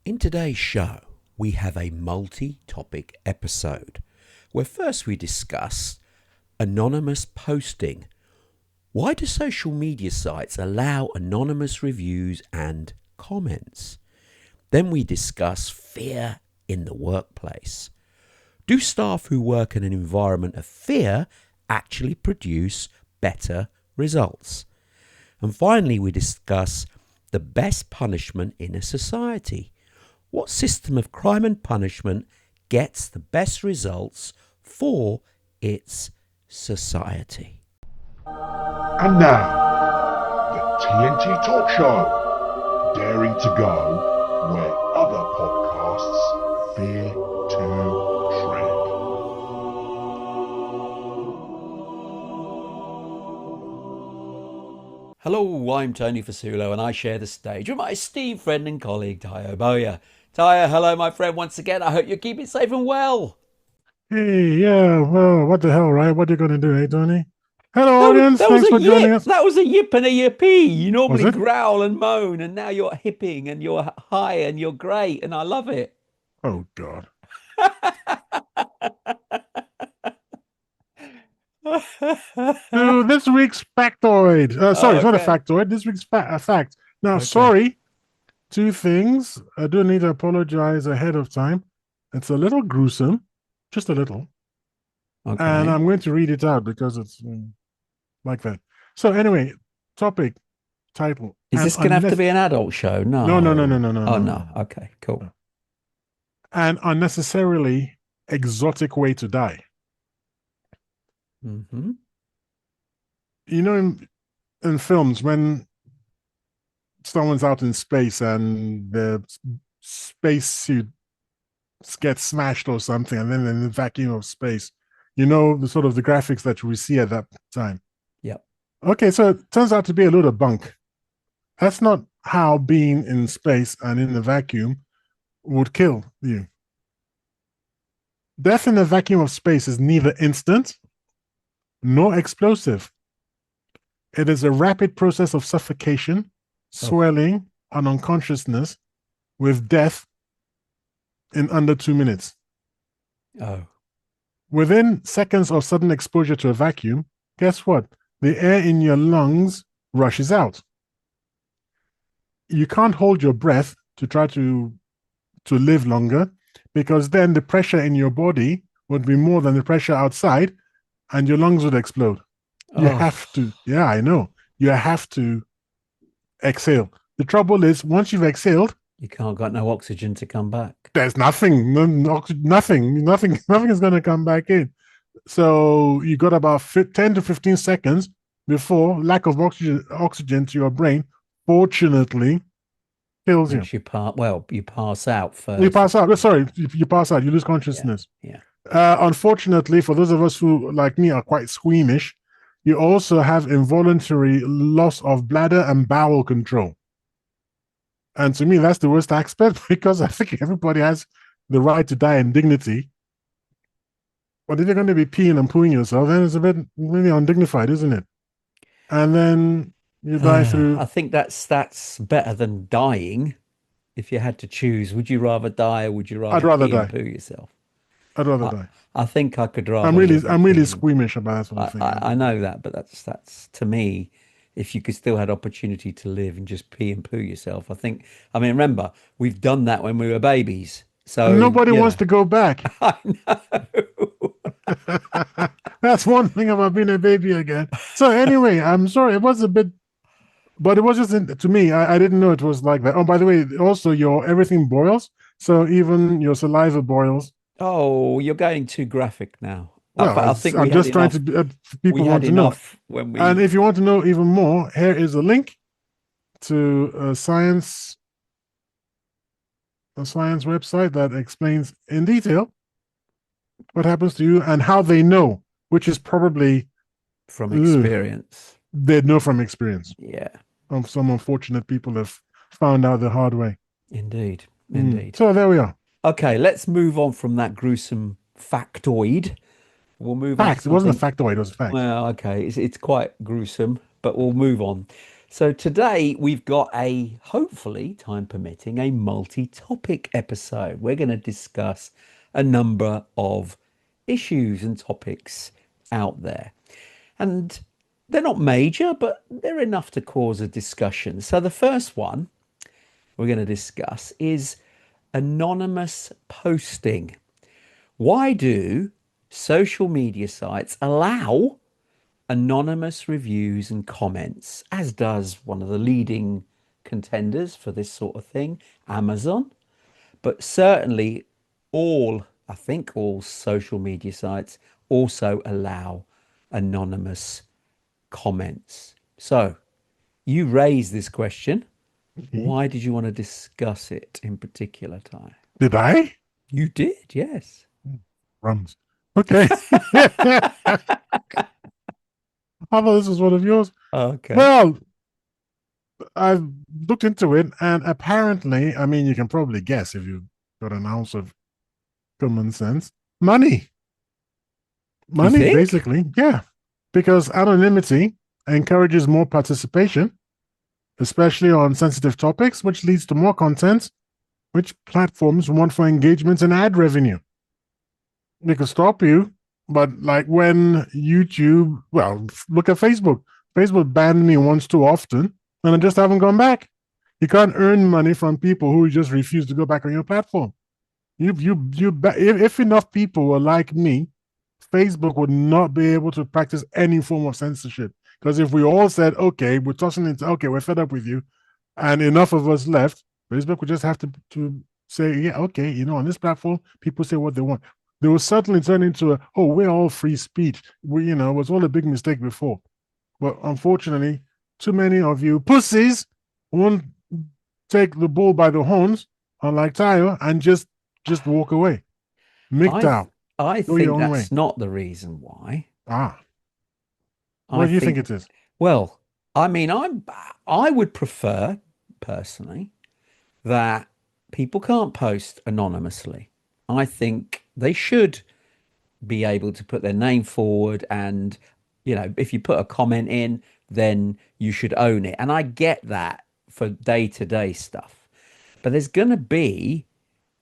In today's show, we have a multi-topic episode where first we discuss anonymous posting. Why do social media sites allow anonymous reviews and comments? Then we discuss fear in the workplace. Do staff who work in an environment of fear actually produce better results? And finally, we discuss the best punishment in a society. What system of crime and punishment gets the best results for its society? And now, the TNT Talk Show, daring to go where other podcasts fear to tread. Hello, I'm Tony Fasulo and I share the stage with my esteemed friend and colleague Tayo Boya. Tayo, hello my friend once again. I hope you're keeping safe and well. Hey, yeah, well, what the hell, right? What are you going to do, eh, Tony? Hello, That audience. was Thanks a for joining yip. us. That was a yip and a yippee. You Was normally it? growl and moan, and now you're hipping and you're high and you're great, and I love it. Oh, God. To this week's factoid. Sorry, it's not a Okay. factoid. This week's fact. Now, Okay. sorry, two things. I do need to apologize ahead of time. It's a little gruesome, just a little. Okay. And I'm going to read it out because it's like that. So, anyway, topic, title. Is this going to have to be an adult show? No. No. Oh, no. Okay, cool. An unnecessarily exotic way to die. Mm-hmm. You know, in films, when someone's out in space and the space suit gets smashed or something, and then in the vacuum of space, you know, the sort of the graphics that we see at that time. Yep. Okay, so it turns out to be a load of bunk. That's not how being in space and in the vacuum would kill you. Death in the vacuum of space is neither instant nor explosive. It is a rapid process of suffocation, swelling, and unconsciousness with death in under 2 minutes. Oh. Within seconds of sudden exposure to a vacuum, guess what? The air in your lungs rushes out. You can't hold your breath to try to live longer, because then the pressure in your body would be more than the pressure outside and your lungs would explode. You have to, yeah, I know. You have to exhale. The trouble is, once you've exhaled, you can't got no oxygen to come back. There's nothing is going to come back in. So you got about 10 to 15 seconds before lack of oxygen to your brain, fortunately, kills you. You pass out first. You pass out. Sorry, you pass out. You lose consciousness. Yeah. Unfortunately, for those of us who, like me, are quite squeamish, you also have involuntary loss of bladder and bowel control. And to me, that's the worst aspect, because I think everybody has the right to die in dignity. But if you're going to be peeing and pooing yourself, then it's a bit really undignified, isn't it? And then you die through. I think that's better than dying. If you had to choose, would you rather die or would you rather I'd rather pee die. And poo yourself? I'd rather die. I think I could rather. I'm really squeamish about that sort of thing. I know that, but that's to me. If you could still had opportunity to live and just pee and poo yourself, I mean, remember, we've done that when we were babies. So nobody wants to go back. I know. That's one thing about being a baby again. So anyway, I'm sorry. It was a bit, but it was just to me. I didn't know it was like that. Oh, by the way, also your everything boils. So even your saliva boils. Oh, you're going too graphic now. Well, I think I'm just trying to. People want to know. And if you want to know even more, here is a link to a science website that explains in detail what happens to you and how they know, which is probably from experience. They know from experience. Yeah. Some unfortunate people have found out the hard way. Indeed. So there we are. Okay, let's move on from that gruesome factoid. We'll move on. Fact. It wasn't a factoid, it was a fact. Well, okay. It's quite gruesome, but we'll move on. So today we've got a, hopefully, time permitting, a multi-topic episode. We're going to discuss a number of issues and topics out there. And they're not major, but they're enough to cause a discussion. So the first one we're going to discuss is anonymous posting. Why do social media sites allow anonymous reviews and comments, as does one of the leading contenders for this sort of thing, Amazon? But certainly I think all social media sites also allow anonymous comments. So you raised this question. Okay. Why did you want to discuss it in particular, Ty? Did I? You did, yes. Crumbs. Okay. I thought this was one of yours. Okay. Well, I've looked into it, and apparently, I mean, you can probably guess if you've got an ounce of common sense. Money. You Money, think? basically. Yeah. Because anonymity encourages more participation, especially on sensitive topics, which leads to more content, which platforms want for engagement and ad revenue. They could stop you, but like when YouTube, well, look at Facebook. Facebook banned me once too often, and I just haven't gone back. You can't earn money from people who just refuse to go back on your platform. If enough people were like me, Facebook would not be able to practice any form of censorship. Because if we all said, okay, we're tossing it, okay, we're fed up with you, and enough of us left, Facebook would just have to say, yeah, okay, on this platform, people say what they want. They will certainly turn into we're all free speech. It was all a big mistake before. But unfortunately, too many of you pussies won't take the bull by the horns, unlike Tayo, and just walk away. I th MGTOW, I go your think own way. that's not the reason why. Ah, I what do you think think, it is? well, I mean, I would prefer personally that people can't post anonymously. I think they should be able to put their name forward and, if you put a comment in, then you should own it. And I get that for day-to-day stuff. But there's going to be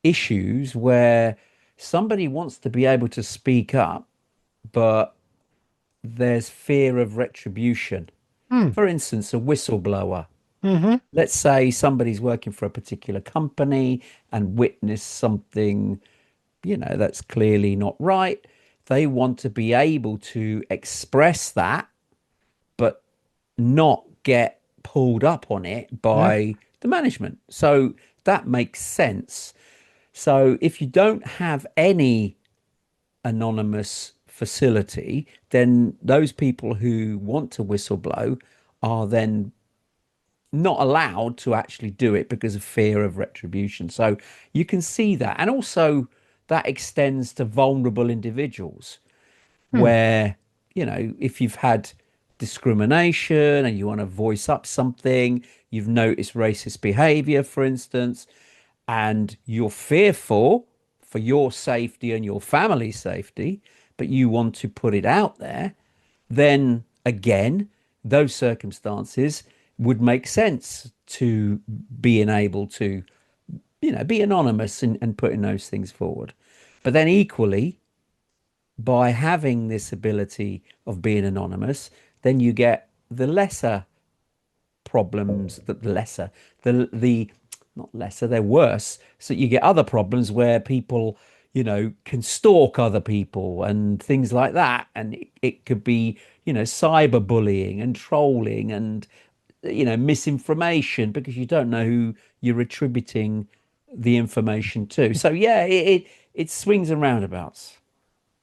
issues where somebody wants to be able to speak up, but there's fear of retribution. Hmm. For instance, a whistleblower. Mm-hmm. Let's say somebody's working for a particular company and witnessed something, that's clearly not right. They want to be able to express that, but not get pulled up on it Yeah. by the management. So that makes sense. So if you don't have any anonymous facility, then those people who want to whistleblow are then not allowed to actually do it because of fear of retribution. So you can see that. And also, that extends to vulnerable individuals Hmm. where, if you've had discrimination and you want to voice up something, you've noticed racist behavior, for instance, and you're fearful for your safety and your family's safety, but you want to put it out there, then again, those circumstances would make sense to being able to, be anonymous and putting those things forward. But then equally, by having this ability of being anonymous, then you get the lesser problems, that the lesser, the not lesser, they're worse. So you get other problems where people, can stalk other people and things like that. And it could be, cyberbullying and trolling and, misinformation because you don't know who you're attributing the information to. So yeah, it swings and roundabouts.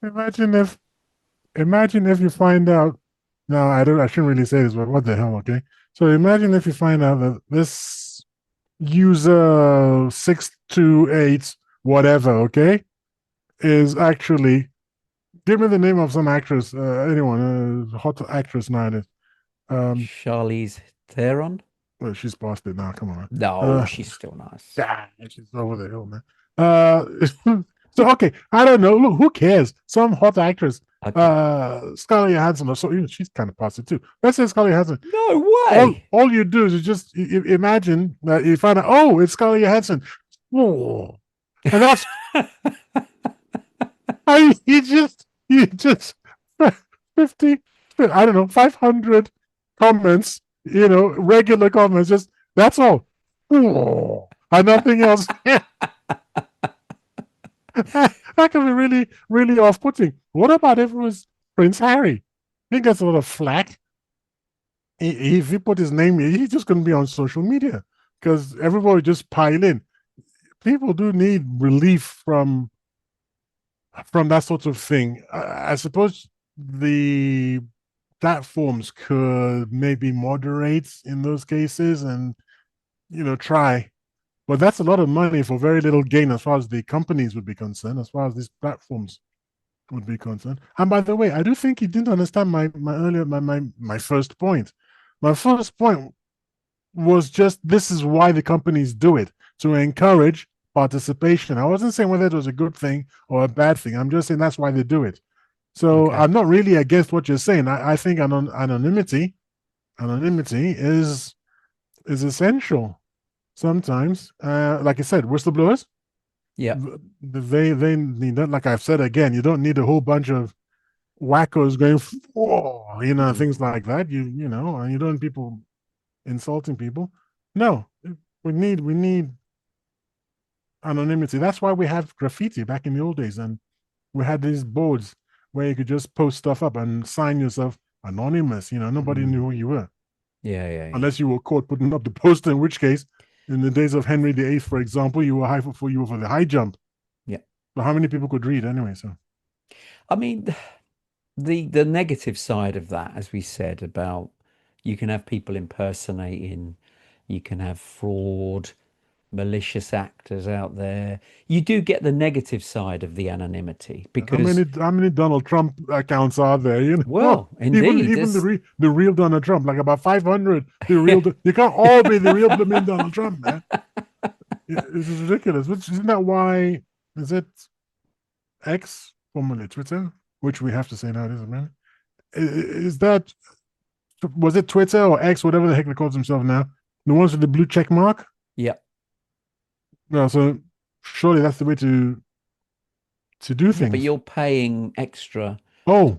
Imagine if you find out. No, I shouldn't really say this, but what the hell, okay? So imagine if you find out that this user 628 whatever, okay, is actually, give me the name of some actress, anyone, hot actress nowadays. Um, Charlize Theron? well, she's past it now. Come on, man. No, she's still nice. Yeah, she's over the hill, man. So okay, I don't know. Look, who cares? Some hot actress. Okay. Scarlett Johansson, or so even she's kind of past it too. Let's say Scarlett Johansson. No All way. all you do is just imagine that you find out, oh, it's Scarlett Johansson. Oh, and that's I you just 50, I don't know, 500 comments, regular comments, just that's all. Oh, and nothing else. That can be really, really off-putting. What about if it was Prince Harry? He gets a lot of flack. If he put his name here, he's just going to be on social media because everybody just pile in. People do need relief from that sort of thing. I suppose the platforms could maybe moderate in those cases and try, but that's a lot of money for very little gain as far as the companies would be concerned, as far as these platforms would be concerned. And by the way, I do think he didn't understand my earlier my first point. My first point was just this is why the companies do it, to encourage participation. I wasn't saying whether it was a good thing or a bad thing. I'm just saying that's why they do it. So Okay. I'm not really against what you're saying. I think anonymity is essential sometimes. Like I said, whistleblowers, Yeah. they need that. Like I've said again, you don't need a whole bunch of wackos going, oh, Mm. things like that. And you don't need people insulting people. No, we need anonymity. That's why we have graffiti back in the old days, and we had these boards where you could just post stuff up and sign yourself anonymous. Nobody knew who Mm. you were Yeah, yeah, yeah. unless you were caught putting up the poster. In which case, in the days of Henry VIII, for example, you were you were for the high jump. Yeah. But how many people could read anyway? So I mean, the negative side of that, as we said, about you can have people impersonating, you can have fraud, malicious actors out there. You do get the negative side of the anonymity how because, many how many Donald Trump accounts are there? well, indeed, Even there's the real Donald Trump, like about 500. The real you can't all be the real blooming Donald Trump, man. This is ridiculous. Which isn't that why is it X, formerly Twitter, which we have to say nowadays, man? Is that was it Twitter or X, whatever the heck they call themselves now? The ones with the blue check mark? yeah, No, so surely that's the way to do yeah, but things. you're paying extra. Oh,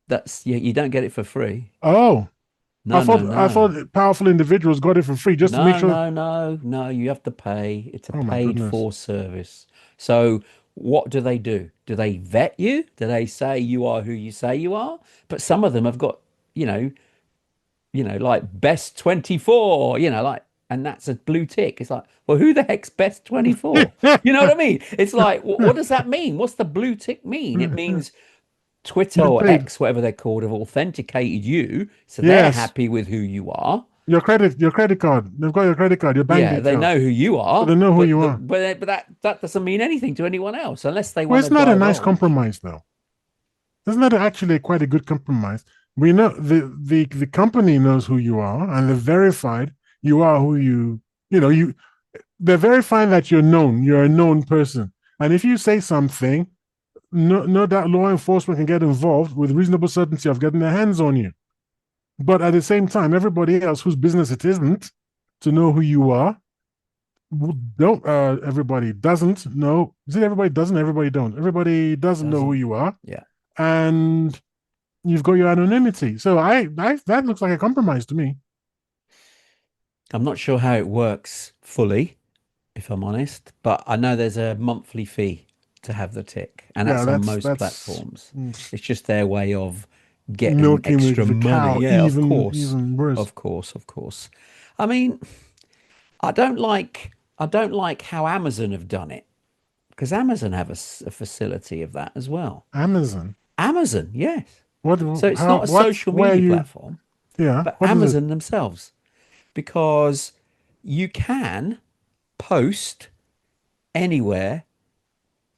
That's yeah, you don't get it for free. oh. I No, thought no, I no. thought powerful individuals got it for free just to make No, sure. no, no, no. You have to pay. It's a Oh my paid goodness. for service. So what do they do? Do they vet you? Do they say you are who you say you are? But some of them have got, you know, like best 24, like, and that's a blue tick. It's like, well, who the heck's best 24? You know what I mean? It's like, what does that mean? What's the blue tick mean? It means Twitter You or paid. X, whatever they're called, have authenticated you, so they're Yes. happy with who you are. Your credit card. They've got your credit card, your bank Yeah, they details. know who you So are, they know who but you the are. but that doesn't mean anything to anyone else unless they Well, want it's to not a nice divulge. compromise though. Isn't that actually quite a good compromise? We know the company knows who you are and they've verified you are who you they're verifying that you're a known person. And if you say something, no doubt law enforcement can get involved with reasonable certainty of getting their hands on you. But at the same time, everybody else whose business it isn't to know who you are, don't everybody doesn't know. Is it everybody doesn't? Everybody don't. Everybody doesn't know who Doesn't. you are, Yeah. and you've got your anonymity. So I that looks like a compromise to me. I'm not sure how it works fully, if I'm honest, but I know there's a monthly fee to have the tick, and Yeah, that's on that's most that's platforms. It's just their way of getting milking extra the money. cow Yeah, of even course. even worse. Of course, of course. I mean, I don't like how Amazon have done it because Amazon have a facility of that as well. Amazon. Amazon, yes. What? So it's How? not a What? social Where media you? platform, Yeah. but What is it? Amazon themselves, because you can post anywhere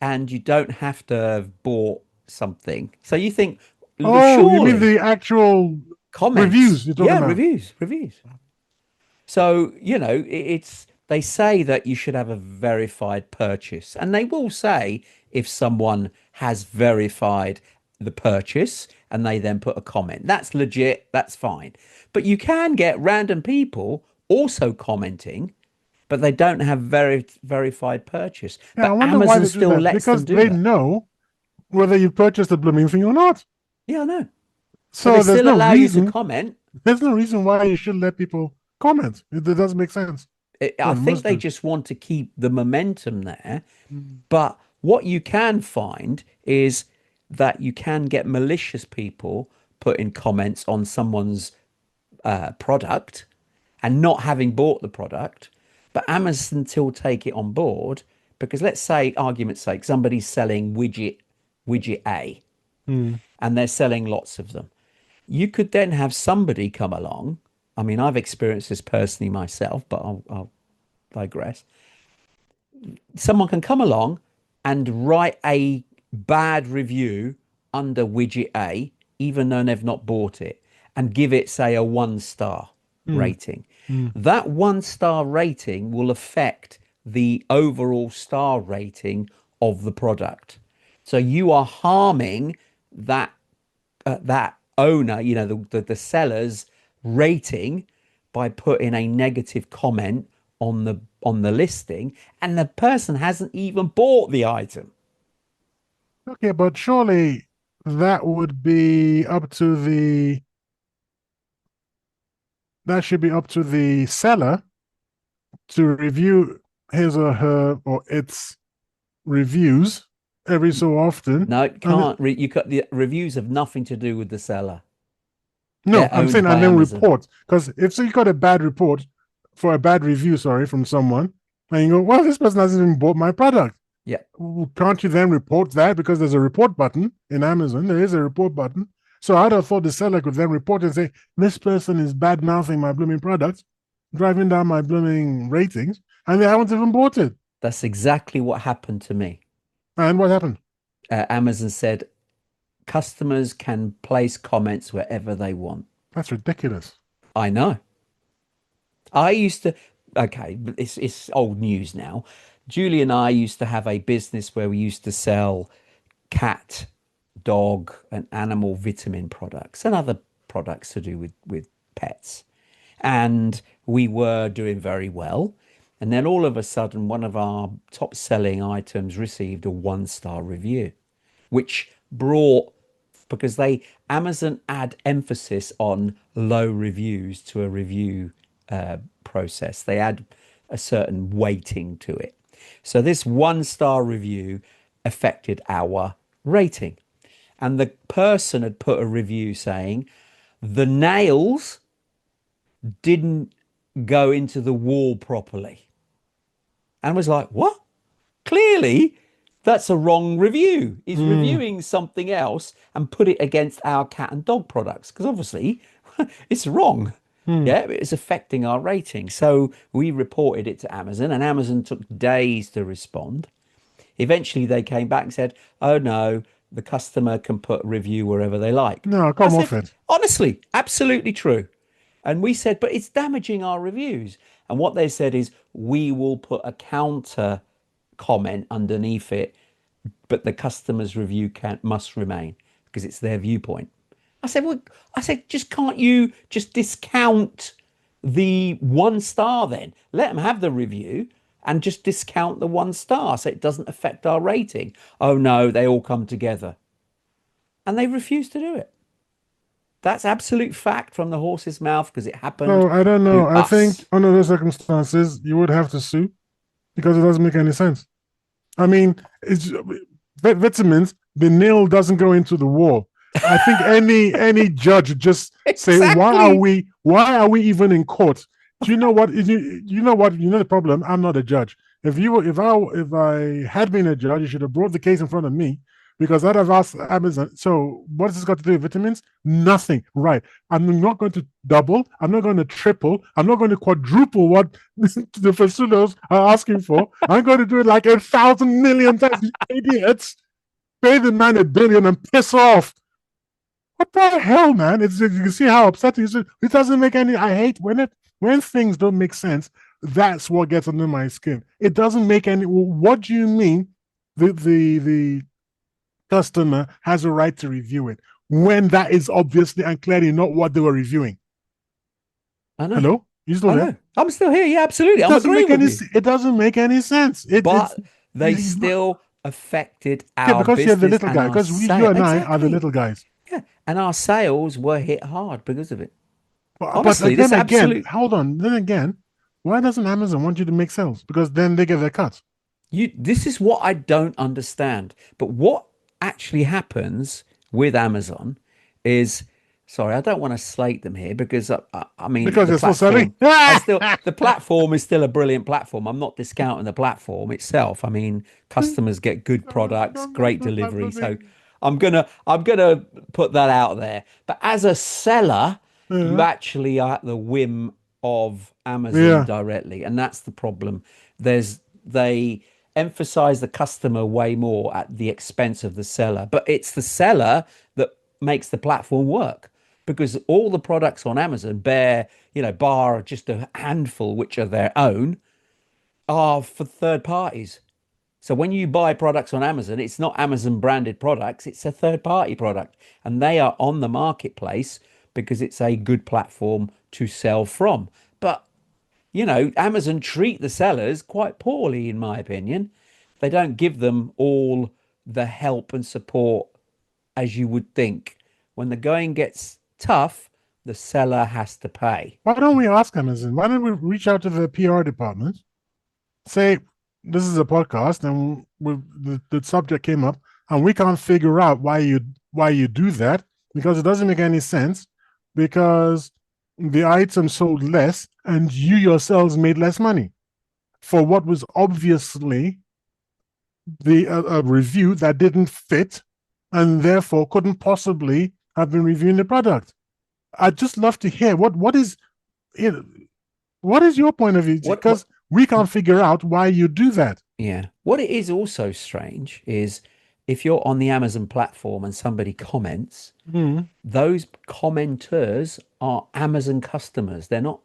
and you don't have to have bought something. So you think, Oh, you mean surely the actual comments, reviews you're talking yeah, about? reviews. So, it's they say that you should have a verified purchase, and they will say if someone has verified the purchase and they then put a comment. That's legit. That's fine. But you can get random people also commenting, but they don't have verified purchase. Yeah, I But wonder why Amazon they do still that. lets them Because do they that. know whether you purchased the blooming thing or not. Yeah, I know. But they So there's still no allow you to reason. comment. There's no reason why you should let people comment. It doesn't make sense. I Well, it think must they do. just want to keep the momentum there. Mm. But what you can find is that you can get malicious people putting comments on someone's product and not having bought the product, but Amazon still take it on board because let's say, argument's sake, somebody's selling widget A Mm. and they're selling lots of them. You could then have somebody come along. I mean, I've experienced this personally myself, but I'll digress. Someone can come along and write a bad review under widget A, even though they've not bought it, and give it, say, a 1 star Mm. rating. Mm. That 1 star rating will affect the overall star rating of the product. So you are harming that that owner, the seller's rating by putting a negative comment on the listing, and the person hasn't even bought the item. Okay, but surely that would be up to the that should be up to the seller to review his or her or its reviews every so often. No, it And can't. You cut the reviews have nothing to do with the seller. no, They're I'm owned saying by and then Amazon. report. Because if so you got a bad report for a bad review, sorry, from someone, and you go, well, this person hasn't even bought my product. Yeah, Can't you then report that? Because there's a report button in Amazon. There is a report button. So I'd have thought the seller could then report and say, this person is bad mouthing my blooming product, driving down my blooming ratings, and they haven't even bought it. that's exactly what happened to me. And what happened? Amazon said customers can place comments wherever they want. That's ridiculous. I know. I used to, okay, it's old news now. Julie and I used to have a business where we used to sell cat, dog, and animal vitamin products and other products to do with pets. And we were doing very well. And then all of a sudden, one of our top selling items received a 1 star review, which brought, because they, Amazon add emphasis on low reviews to a review process. They add a certain weighting to it. So this 1 star review affected our rating. And the person had put a review saying the nails didn't go into the wall properly. And was like, what? Clearly, that's a wrong review. He's Mm. reviewing something else and put it against our cat and dog products because obviously it's wrong. Mm. Yeah, it's affecting our rating. So we reported it to Amazon, and Amazon took days to respond. Eventually, they came back and said, "Oh no, the customer can put a review wherever they like." No, I come off said, it. honestly, absolutely true. And we said, but it's damaging our reviews. And what they said is, we will put a counter comment underneath it, but the customer's review can must remain because it's their viewpoint. I said, well, I said, just can't you just discount the 1 star then? Let them have the review and just discount the 1 star so it doesn't affect our rating. Oh no, they all come together. And they refused to do it. That's absolute fact from the horse's mouth because it happened So I don't know. to I think us. under those circumstances, you would have to sue because it doesn't make any sense. I mean, it's vitamins. The nail doesn't go into the wall. I think any judge would just say, Exactly. why are we even in court? Do you know what? You know what? You know the problem. I'm not a judge. If I had been a judge, you should have brought the case in front of me because I'd have asked Amazon. So what has this got to do with vitamins? Nothing. Right. I'm not going to double. I'm not going to triple. I'm not going to quadruple what the Fasulos are asking for. I'm going to do it like 1,000 million times. You idiots. Pay the man 1 billion and piss off. What the hell, man? You can see how upsetting it is. It doesn't make any. I hate when things don't make sense. That's what gets under my skin. It doesn't make any. What do you mean? The customer has a right to review it when that is obviously and clearly not what they were reviewing? I know. Hello? You still I there? know. I'm still here. Yeah, absolutely. It I'm doesn't agreeing make with any you. it doesn't make any sense. But they It's not, still affected yeah, our because you're the business little and guy. our Because you sale. and I are the Exactly. little guys. Yeah. And our sales were hit hard because of it. But Honestly, then this again, absolute hold on. Then again, why doesn't Amazon want you to make sales? Because then they get their cut. this is what I don't understand. But what actually happens with Amazon is, sorry, I don't want to slate them here because I mean Because they're still selling. the platform is still a brilliant platform. I'm not discounting the platform itself. I mean, customers get good products, great delivery. So I'm gonna put that out there. But as a seller, you Yeah. actually are at the whim of Amazon Yeah. directly, and that's the problem. They emphasize the customer way more at the expense of the seller, but it's the seller that makes the platform work because all the products on Amazon bar just a handful which are their own, are for third parties. So when you buy products on Amazon, it's not Amazon branded products, it's a third party product. And they are on the marketplace because it's a good platform to sell from. But, Amazon treat the sellers quite poorly, in my opinion. They don't give them all the help and support as you would think. When the going gets tough, the seller has to pay. Why don't we ask Amazon? Why don't we reach out to the PR department? Say this is a podcast, and the subject came up, and we can't figure out why you do that because it doesn't make any sense. Because the item sold less, and you yourselves made less money for what was obviously the a review that didn't fit, and therefore couldn't possibly have been reviewing the product. I'd just love to hear you know, what is your point of view? What Because we can't figure out why you do that. Yeah. What it is also strange is if you're on the Amazon platform and somebody comments, Mm. those commenters are Amazon customers. They're not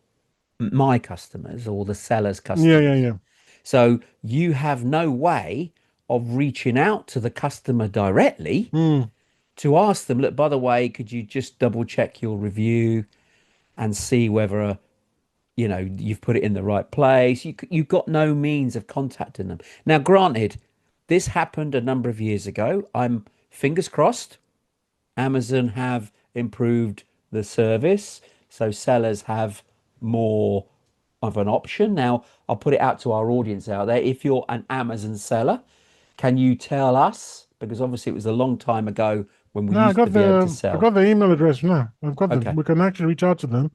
my customers or the seller's Yeah, yeah, customers. yeah. So you have no way of reaching out to the customer directly Mm. to ask them, look, by the way, could you just double check your review and see whether you've put it in the right place. You've got no means of contacting them. Now, granted, this happened a number of years ago. I'm fingers crossed Amazon have improved the service, so sellers have more of an option. Now, I'll put it out to our audience out there. If you're an Amazon seller, can you tell us? Because obviously it was a long time ago when we No, I used to got be able to the I sell. got the email address now. I've got them. Okay. We can actually reach out to them,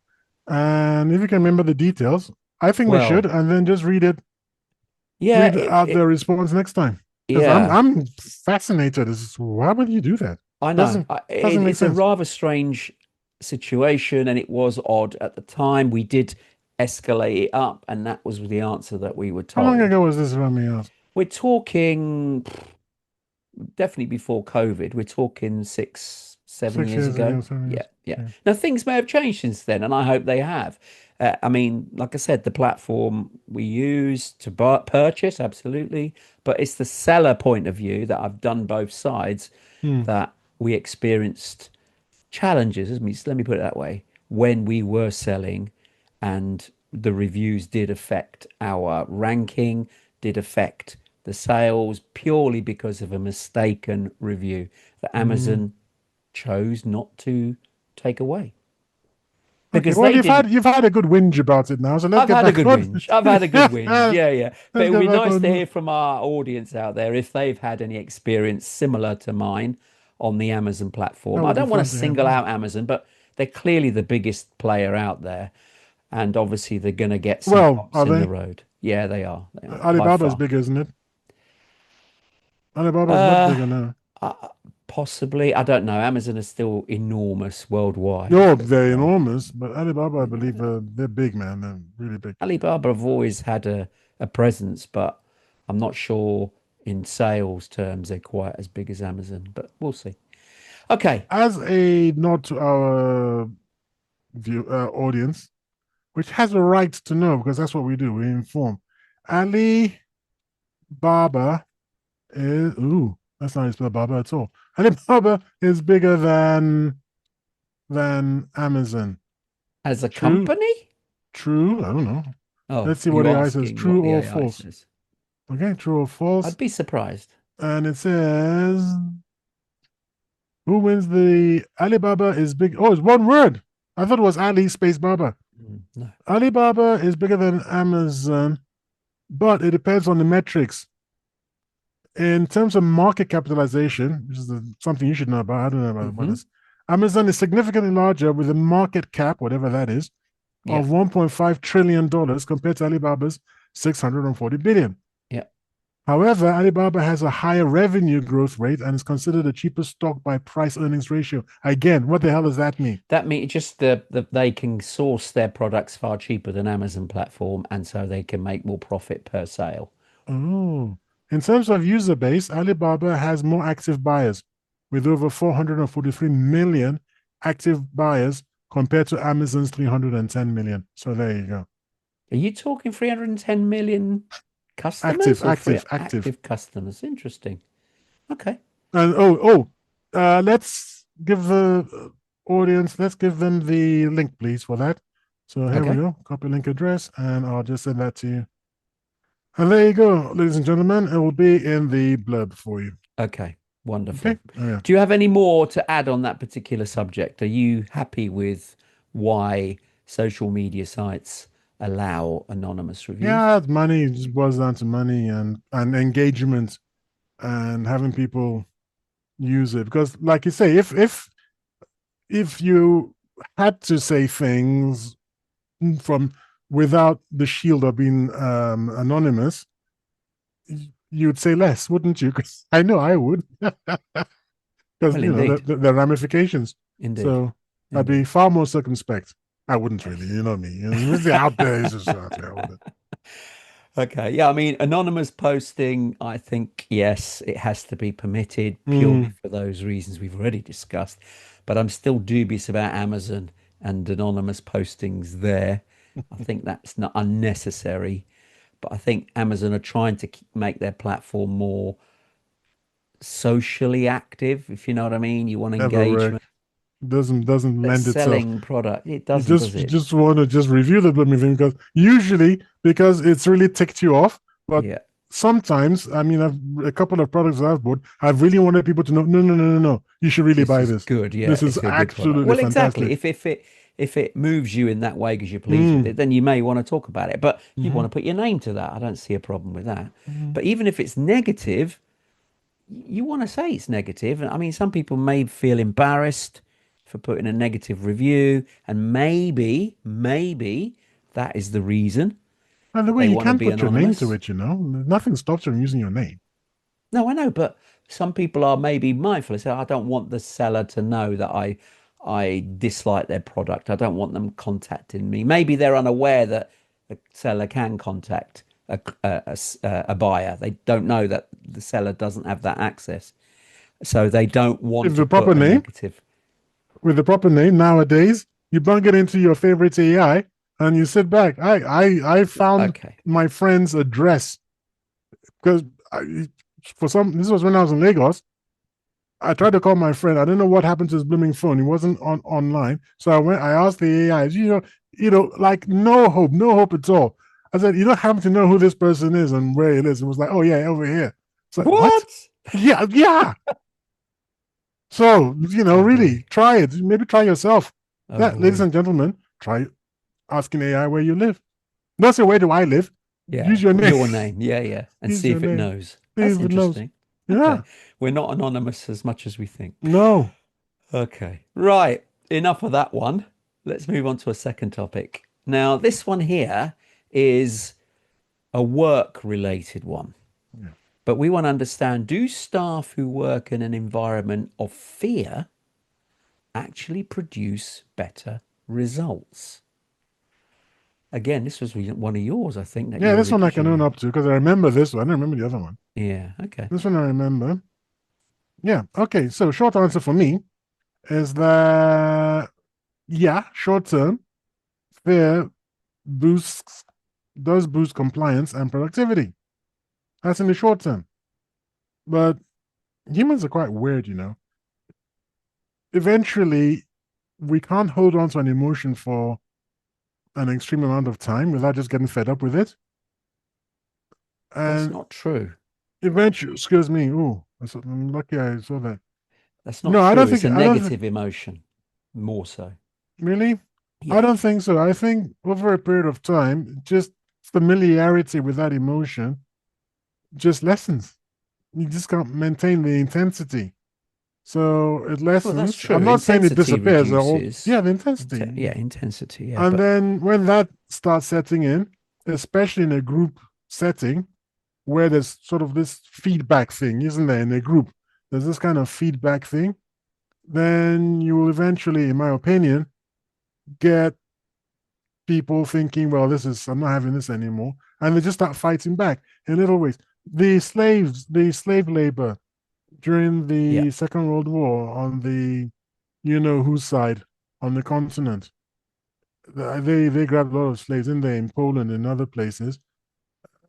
and if you can remember the details, I think we should, Well, and then just yeah, read out the response next time. Because I'm yeah. I'm fascinated. Why would you do that? I know. Doesn't doesn't make It's a sense. rather strange situation, and it was odd at the time. We did escalate it up, and that was the answer that we were How long told. ago was this? Let me ask. We're talking definitely before COVID. We're talking 6, 7 years 6 years ago. ago, 7 years. Yeah, yeah. Yeah. Now things may have changed since then, and I hope they have. I mean, like I said, the platform we use to purchase, absolutely, but it's the seller point of view that I've done both sides Hmm. that we experienced challenges, let me put it that way, when we were selling and the reviews did affect our ranking, did affect the sales purely because of a mistaken review that Hmm. Amazon chose not to take away Okay. because Well, they you've didn't. had a good whinge about it now, so let's I've get had a back good on. whinge. I've had a good whinge. Yeah, yeah. But Let's it'd get be back nice to on. hear from our audience out there if they've had any experience similar to mine on the Amazon That platform. I would be don't want to fun to hear. single out Amazon, but they're clearly the biggest player out there. And obviously they're going to get some Well, bumps are in the they? road. Yeah, they are. They are by Alibaba's far. big, isn't it? Alibaba's much Uh, bigger now. Possibly. I don't know. Amazon is still enormous worldwide, as No, far as I they're know. enormous, but Alibaba, I believe, they're big, man. They're really big. Alibaba have always had a presence, but I'm not sure in sales terms they're quite as big as Amazon, but we'll see. Okay. As a nod to our audience, which has a right to know because that's what we do. We inform. Ali Baba is ooh. That's not Alibaba at all. Alibaba is bigger than Amazon. As a True, company? true. I don't know. Oh, Let's see what you the AI says. asking what True the or AI false? says? Okay, true or false. I'd be surprised. And it says, who wins the Alibaba is big? Oh, it's one word. I thought it was Ali space Baba. No. Alibaba is bigger than Amazon, but it depends on the metrics. In terms of market capitalization, which is something you should know about, I don't know about what this. Amazon is significantly larger with a market cap, whatever that is, Yeah. of $1.5 trillion compared to Alibaba's 640 billion. Yeah. However, Alibaba has a higher revenue growth rate and is considered the cheapest stock by price earnings ratio. Again, what the hell does that mean? That means just they can source their products far cheaper than Amazon platform, and so they can make more profit per sale. Oh, in terms of user base, Alibaba has more active buyers with over 443 million active buyers compared to Amazon's 310 million. So there you go. Are you talking 310 million Active, customers or free active, active. active customers? Interesting. Okay. And let's give the audience, let's give them the link, please, for that. So here we Okay. go. Copy link address, and I'll just send that to you. And there you go, ladies and gentlemen. It will be in the blurb for you. Okay. Wonderful. Okay. Oh, yeah. Do you have any more to add on that particular subject? Are you happy with why social media sites allow anonymous reviews? Yeah, money, it just boils down to money and engagement and having people use it. Because, like you say, if you had to say things from without the shield of being anonymous, you'd say less, wouldn't you? Because I know I would, because Well, indeed. the ramifications. Indeed. So I'd be Indeed. far more circumspect. I wouldn't really, Yes. you know me. It's the out there is just out there. Okay. Yeah, I mean, anonymous posting, I think, yes, it has to be permitted purely Mm, for those reasons we've already discussed. But I'm still dubious about Amazon and anonymous postings there. I think that's not unnecessary. But I think Amazon are trying to make their platform more socially active, if you know what I mean. You want never work. engagement. Doesn't But lend itself. selling product, it You doesn't, just does you it? just want to just review the blooming thing because it's really ticked you off. But Yeah. sometimes, I mean, a couple of products I've bought, I've really wanted people to know, no, you should really This buy is this. good. Yeah, This is it's a good product. absolutely Well, exactly. fantastic. If it moves you in that way because you're pleased with Mm, it, then you may want to talk about it. But you want mhm, to put your name to that. I don't see a problem with that. mhm. But even if it's negative, you want to say it's negative. And I mean, some people may feel embarrassed for putting a negative review, and maybe that is the reason By the that way, they you want to can be put your name to anonymous. it. Nothing stops you from using your name. No, I know, but some people are maybe mindful. They say, I don't want the seller to know that I dislike their product. I don't want them contacting me. Maybe they're unaware that the seller can contact a buyer. They don't know that the seller doesn't have that access. So they don't want If to the proper put a name, negative. with the proper name nowadays, you bung it into your favorite AI and you sit back. I found Okay. my friend's address because this was when I was in Lagos. I tried to call my friend. I don't know what happened to his blooming phone. He wasn't online. So I asked the AI, like no hope at all. I said, you don't happen to know who this person is and where it is. It was like, oh yeah, over here. It's like, what? What? Yeah, yeah. So, Oh really boy. try it. Maybe try yourself. Oh Yeah, ladies boy. and gentlemen, try asking AI where you live. Not say where do I live. Yeah. Use your Put name. your name. Yeah, yeah. And Use see your if it name. knows. See That's if it knows. interesting. Yeah. Okay. We're not anonymous as much as we think. No. Okay, right. Enough of that one. Let's move on to a second topic. Now, this one here is a work related one, Yeah. but we want to understand, do staff who work in an environment of fear actually produce better results? Again, this was one of yours, I think, that Yeah, you this one I can own originally. up to because I remember this one. I don't remember the other one. Yeah, okay. This one I remember. Yeah. Okay. So short answer for me is that yeah, short term fear boosts does boost compliance and productivity. That's in the short term. But humans are quite weird, you know. Eventually, we can't hold on to an emotion for an extreme amount of time without just getting fed up with it. That's And not true. eventually, excuse me, I'm lucky I saw that. That's not No, true. It's a I don't think, negative emotion, more so. really, I Yeah. don't think so. I think over a period of time, just familiarity with that emotion just lessens. You just can't maintain the intensity. So it Well, that's lessens. I'm true. not saying it Intensity disappears. reduces. Yeah, the intensity. Yeah, intensity. Yeah, And but then when that starts setting in, especially in a group setting where there's sort of this feedback thing, isn't there? In a group, there's this kind of feedback thing. Then you will eventually, in my opinion, get people thinking, well, I'm not having this anymore. And they just start fighting back in little ways. The slave labor during yeah, the Second World War on the, you know, whose side on the continent. They grabbed a lot of slaves in there in Poland and other places,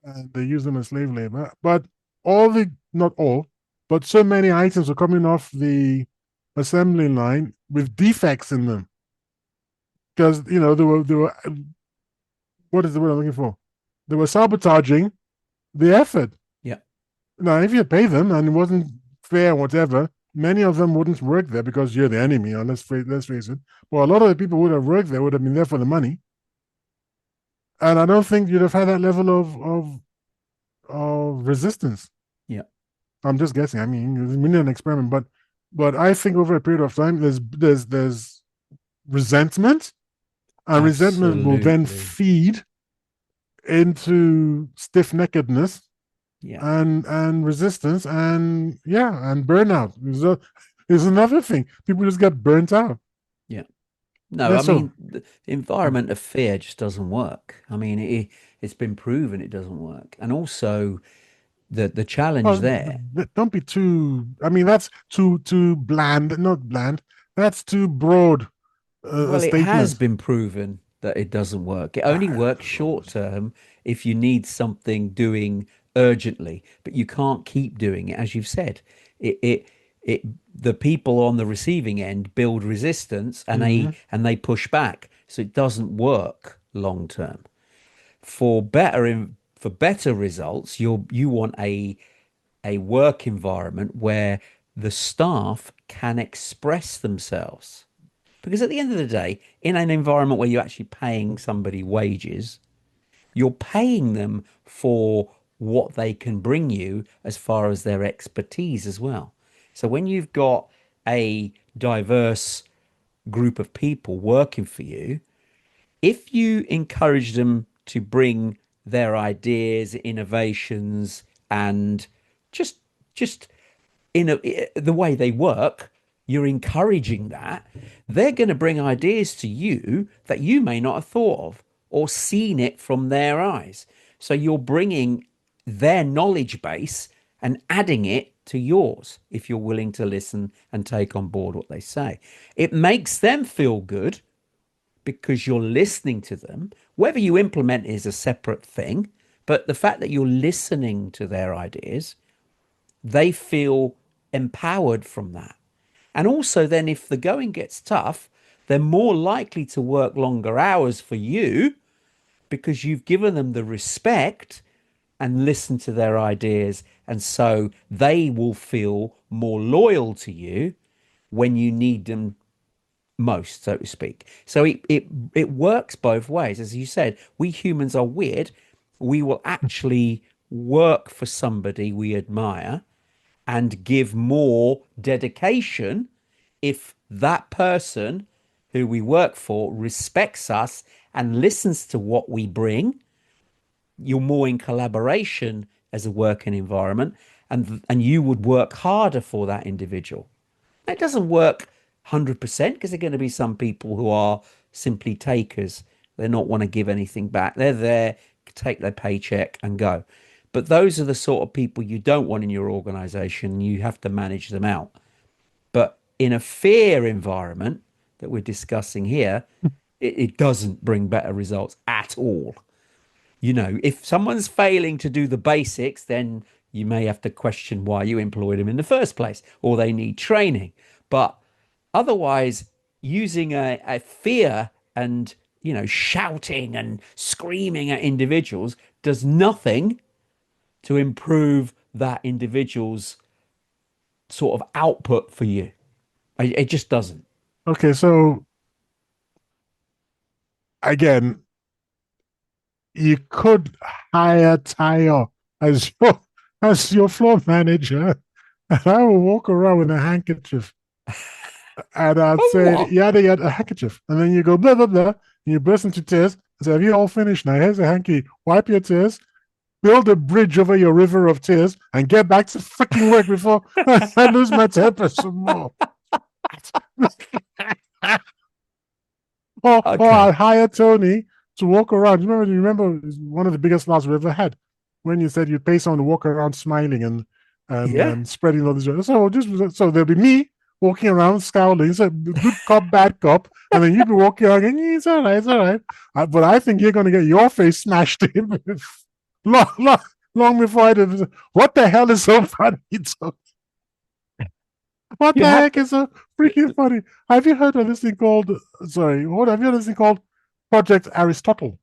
and they used them as slave labor. But not all, but so many items were coming off the assembly line with defects in them because they were what is the word I'm looking for? They were sabotaging the effort. yeah. Now, if you pay them and it wasn't fair, whatever, many of them wouldn't work there because you're the enemy. Or let's face it. Well, a lot of the people who would have worked there would have been there for the money, and I don't think you'd have had that level of resistance. Yeah, I'm just guessing. I mean, it's really an experiment, but I think over a period of time, there's resentment, and resentment will then absolutely. feed into stiff neckedness Yeah, and resistance and yeah and burnout is another thing. People just get burnt out. yeah. No, Yeah. I So mean, the environment of fear just doesn't work. I mean, it's been proven it doesn't work. And also the challenge oh, there. don't be too. I mean, that's too bland. Not bland. That's too broad a Well, it has statement. been proven that it doesn't work. It only works short term if you need something doing urgently, but you can't keep doing it. As you've said, it, it, it, the people on the receiving end build resistance Mm-hmm. and they push back. So it doesn't work long term. For better results, you want a work environment where the staff can express themselves. Because at the end of the day, in an environment where you're actually paying somebody wages, you're paying them for what they can bring you as far as their expertise as well. So when you've got a diverse group of people working for you, if you encourage them to bring their ideas, innovations, and just just the way they work, you're encouraging that. They're going to bring ideas to you that you may not have thought of or seen it from their eyes. So you're bringing their knowledge base and adding it to yours if you're willing to listen and take on board what they say. It makes them feel good because you're listening to them. Whether you implement is a separate thing, but the fact that you're listening to their ideas, they feel empowered from that. And also, then, if the going gets tough, they're more likely to work longer hours for you because you've given them the respect and listen to their ideas. And so they will feel more loyal to you when you need them most, so to speak. So it works both ways. As you said, we humans are weird. We will actually work for somebody we admire and give more dedication if that person who we work for respects us and listens to what we bring. You're more in collaboration as a working environment, and you would work harder for that individual. It doesn't work 100% because there are going to be some people who are simply takers. They not want to give anything back. They're there, take their paycheck and go. But those are the sort of people you don't want in your organization. You have to manage them out. But in a fear environment that we're discussing here, it doesn't bring better results at all. If someone's failing to do the basics, then you may have to question why you employed them in the first place, or they need training. But otherwise, using a fear and shouting and screaming at individuals does nothing to improve that individual's sort of output for you. It just doesn't. Okay, so again, you could hire Tayo as your floor manager, and I will walk around with a handkerchief, and I'd Oh, say what? yada yada a handkerchief, and then you go blah blah blah, and you burst into tears. I say, "Have you all finished now? Here's a hanky. Wipe your tears. Build a bridge over your river of tears, and get back to freaking work before I lose my temper some more." Or I'll Okay. hire Tony to walk around. You remember one of the biggest laughs we ever had when you said you'd pay someone to walk around smiling and Yeah. and spreading all this. So there'll be me walking around scowling, so good cop, bad cop, and then you'd be walking around going, it's all right, it's all right. But I think you're going to get your face smashed in long, long, long before I did. What the hell is so funny? What You the have heck is so freaking funny? Have you heard of this thing called? Sorry, what have you heard of this thing called Project Aristotle?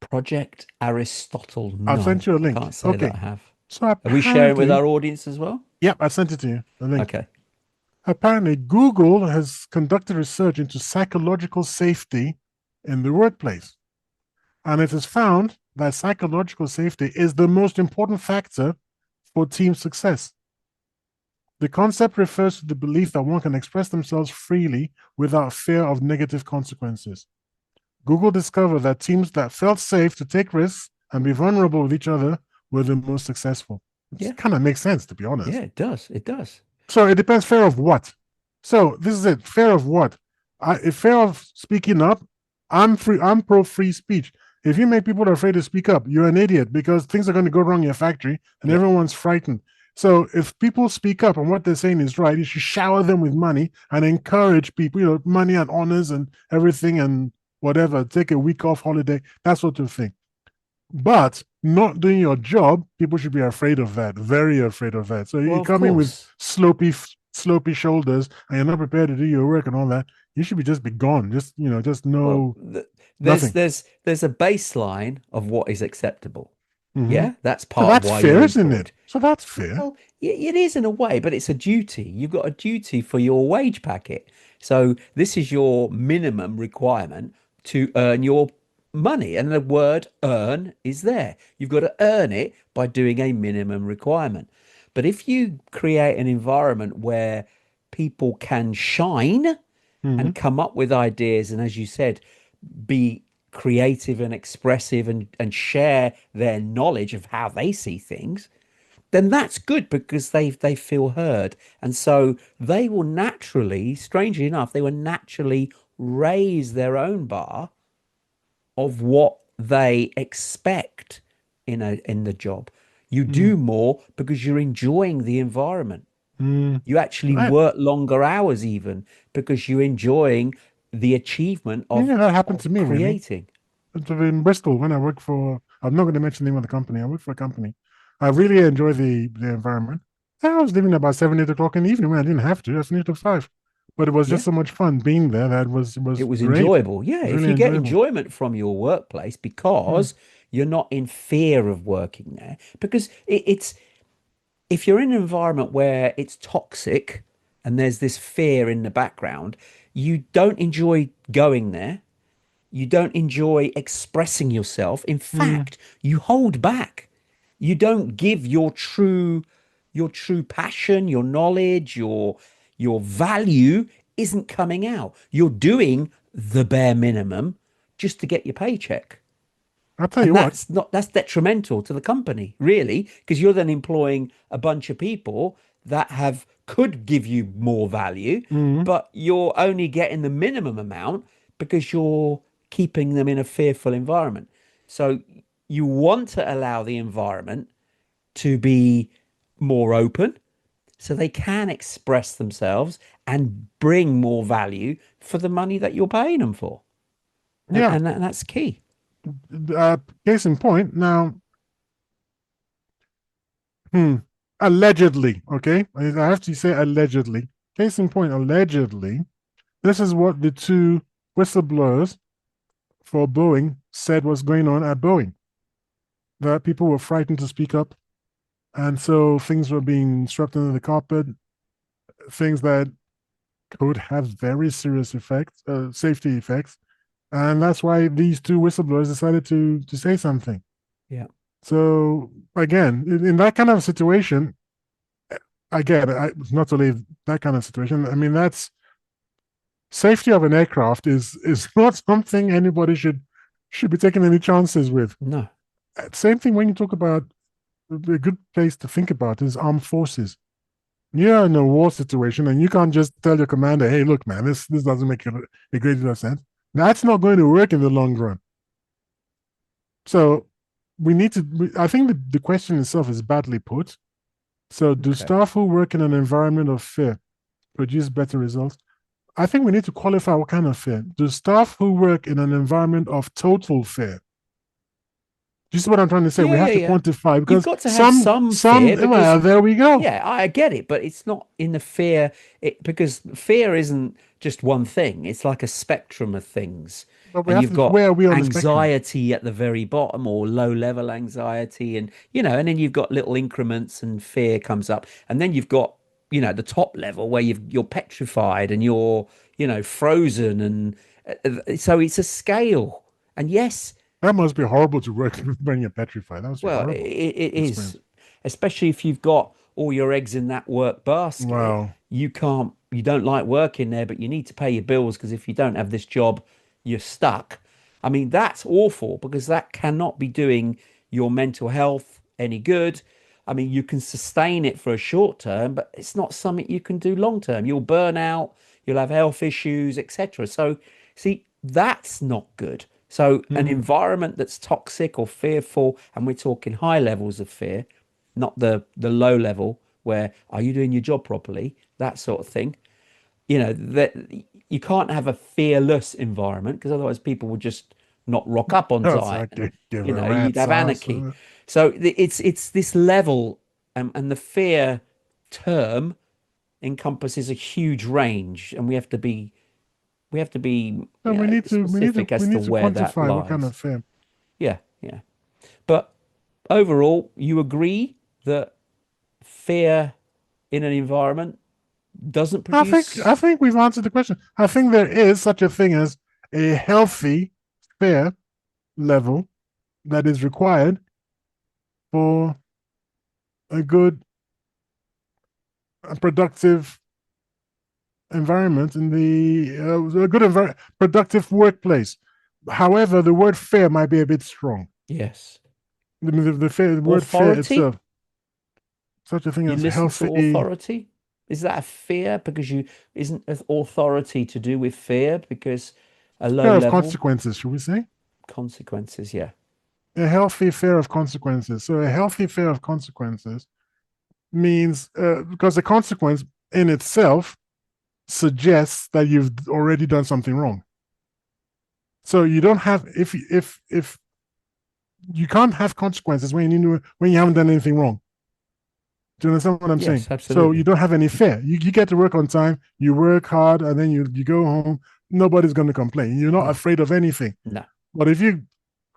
Project Aristotle. I've No, sent you a I link. can't say that Okay, I have. so Are we sharing with apparently, our audience as well? yep, I sent it to you. The link. Okay. Apparently, Google has conducted research into psychological safety in the workplace, and it has found that psychological safety is the most important factor for team success. The concept refers to the belief that one can express themselves freely without fear of negative consequences. Google discovered that teams that felt safe to take risks and be vulnerable with each other were the most successful. Yeah. It kind of makes sense, to be Yeah, honest. it does. It does. So it depends fear of what. So this is it. Fear of what? If fear of speaking up, I'm free. I'm pro free speech. If you make people afraid to speak up, you're an idiot because things are going to go wrong in your factory and Yeah. everyone's frightened. So if people speak up and what they're saying is right, you should shower them with money and encourage people, money and honors and everything and whatever. Take a week off holiday, that sort of thing. But not doing your job, people should be afraid of that, very afraid of that. So Well, you of come in with course. slopey shoulders and you're not prepared to do your work and all that, you should be gone. Just Well, no there's nothing. there's a baseline of what is acceptable. Mm-hmm. Yeah, that's So part of that's why you're fair, isn't it? employed. So that's fair. Well, it is in a way, but it's a duty. You've got a duty for your wage packet. So this is your minimum requirement to earn your money. And the word earn is there. You've got to earn it by doing a minimum requirement. But if you create an environment where people can shine Mm-hmm. and come up with ideas, and as you said, be creative and expressive and share their knowledge of how they see things, then that's good because they feel heard. And so they will naturally, strangely enough, they will naturally raise their own bar of what they expect in the job. You do more because you're enjoying the environment. Mm-hmm. You actually Right. work longer hours even because you're enjoying the achievement Yeah, that happened of to me, Winnie. creating. In Bristol when I worked for, I'm not going to mention the name of the company. I worked for a company. I really enjoy the environment. I was leaving about 7, 8 o'clock in the evening when I didn't have to. I finished at 5. But it was Yeah. just so much fun being there that it It was was great. It enjoyable. Yeah, was if really you get enjoyable. enjoyment from your workplace Mm, because you're not in fear of working there, because it's if you're in an environment where it's toxic and there's this fear in the background, you don't enjoy going there. You don't enjoy expressing yourself. In mm. fact, you hold back. You don't give your true passion, your knowledge, your value isn't coming out. You're doing the bare minimum just to get your paycheck. I'll tell you And what. that's detrimental to the company, really, because you're then employing a bunch of people that have could give you more value, Mm, but you're only getting the minimum amount because you're keeping them in a fearful environment. So you want to allow the environment to be more open so they can express themselves and bring more value for the money that you're paying them for. And, yeah. and, that, and that's key. Case in point. Now, Hmm. Allegedly, okay? I have to say allegedly. Case in point, allegedly, this is what the two whistleblowers for Boeing said was going on at Boeing. That people were frightened to speak up. And so things were being swept under the carpet, things that could have very serious effects, safety effects. And that's why these two whistleblowers decided to say something. Yeah. So again, in that kind of situation, again, not only that kind of situation. I mean, that's safety of an aircraft is not something anybody should be taking any chances with. No. Same thing when you talk about a good place to think about is armed forces. You're in a war situation and you can't just tell your commander, "Hey, look, man, this doesn't make a great deal of sense." That's not going to work in the long run. So we need to. I think the question itself is badly put. So, do Okay. staff who work in an environment of fear produce better results? I think we need to qualify what kind of fear. Do staff who work in an environment of total fear? Do you see what I'm trying to say? Yeah, We yeah, have to yeah. quantify You've because got to have some fear because, well, there we go. yeah, I get it, but it's not in the fear, because fear isn't just one thing. It's like a spectrum of things. But we And have you've to, got where are we on the spectrum? anxiety at the very bottom or low level anxiety. And, and then you've got little increments and fear comes up. And then you've got, the top level where you're petrified and you're, frozen. And so it's a scale. And yes, That must be horrible to work when you're petrified. That must be well, horrible it is, experience. especially if you've got all your eggs in that work basket. Wow. You don't like working there, but you need to pay your bills because if you don't have this job, you're stuck. I mean, that's awful because that cannot be doing your mental health any good. I mean, you can sustain it for a short term, but it's not something you can do long term. You'll burn out, you'll have health issues, etc. So, see, that's not good. So, an Mm. environment that's toxic or fearful, and we're talking high levels of fear, not the low level where are you doing your job properly, that sort of thing. That you can't have a fearless environment because otherwise people will just not rock up on That's time, like and give a you'd rat's have ass. anarchy. So it's this level, and the fear term encompasses a huge range, and we have to be And specific we as to need to where that quantify what kind lies. of fear. Yeah, yeah. But overall, you agree that fear in an environment doesn't I produce. think we've answered the question. I think there is such a thing as a healthy fear level that is required for a good, productive environment in the a good productive workplace. However, the word fair might be a bit strong. Yes. The word fair Authority? itself, such a thing You as listen to healthy authority? Is that a fear? Because you isn't authority to do with fear because a low fear of level consequences, should we say? consequences, yeah. A healthy fear of consequences. So a healthy fear of consequences means because the consequence in itself suggests that you've already done something wrong. So you don't have if you can't have consequences when you haven't done anything wrong. Do you understand what I'm saying? Yes, So you absolutely. don't have any fear. You get to work on time, you work hard, and then you go home. Nobody's going to complain. You're not No, afraid of anything. no. But if you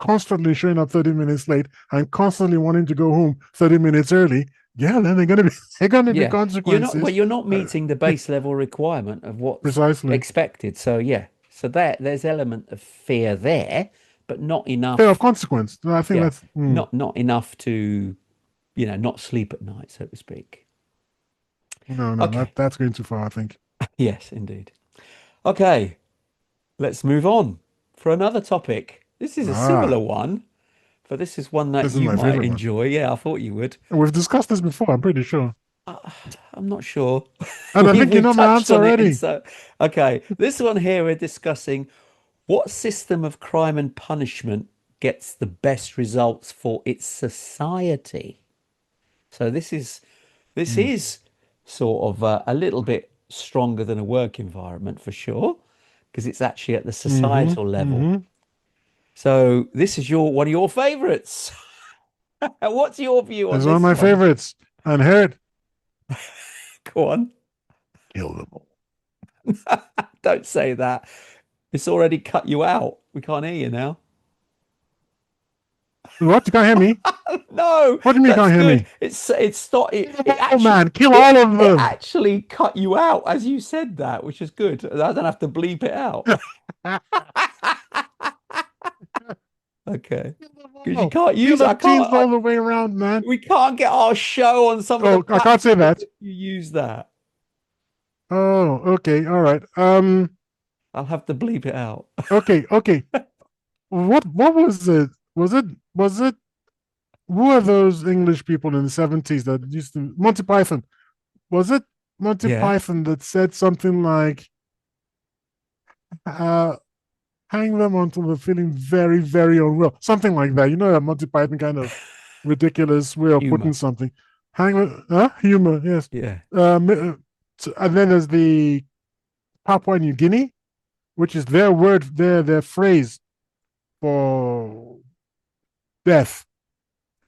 constantly showing up 30 minutes late and constantly wanting to go home 30 minutes early, yeah, then they're going to be they're going to be Yeah. consequences. You're not Uh, meeting the base level requirement of what's precisely. expected. So yeah. So there's element of fear there, but not Fear of enough. consequence. I think Yeah. that's Not enough to, not sleep at night, so to speak. no, Okay. that's going too far, I think. Yes, indeed. Okay, let's move on for another topic. This is a similar Ah, one, but this is one that this is you my might favorite one. enjoy. Yeah, I thought you would. And we've discussed this before, I'm pretty sure. Uh, I'm not sure. And I We've think you we've know my touched answer on it in already. so. Okay, this one here we're discussing what system of crime and punishment gets the best results for its society. So Mm. this is sort of a little bit stronger than a work environment for sure, because it's actually at the Mm-hmm. societal level. Mm-hmm. So this is your one of your favorites. What's your view on It's one of this my one? favorites. And hear it. Go on. Kill them all. Don't say that. It's already cut you out. We can't hear you now. What? You can't hear me? No, What do you mean you that's can't hear good. me? It's not it, Kill it them all, actually man. Kill it all of it them. actually cut you out as you said that, which is good. I don't have to bleep it out. Okay. Kill them Because you all. can't use I can't Guillotines all the way around, man. we can't get our show on some of the Oh, I can't say platforms that. if you use that. Oh, okay. All right. I'll have to bleep it out. Okay. What was it? Was it who are those English people in the 70s that used to Monty Python? Was it Monty Yeah. Python that said something like uh hang them until they're feeling very, very unwell? Something like that. You know that Monty Python kind of ridiculous way of putting Humor. something. Hang them, huh? Humor, yes. Yeah. And then there's the Papua New Guinea, which is their word, their phrase for death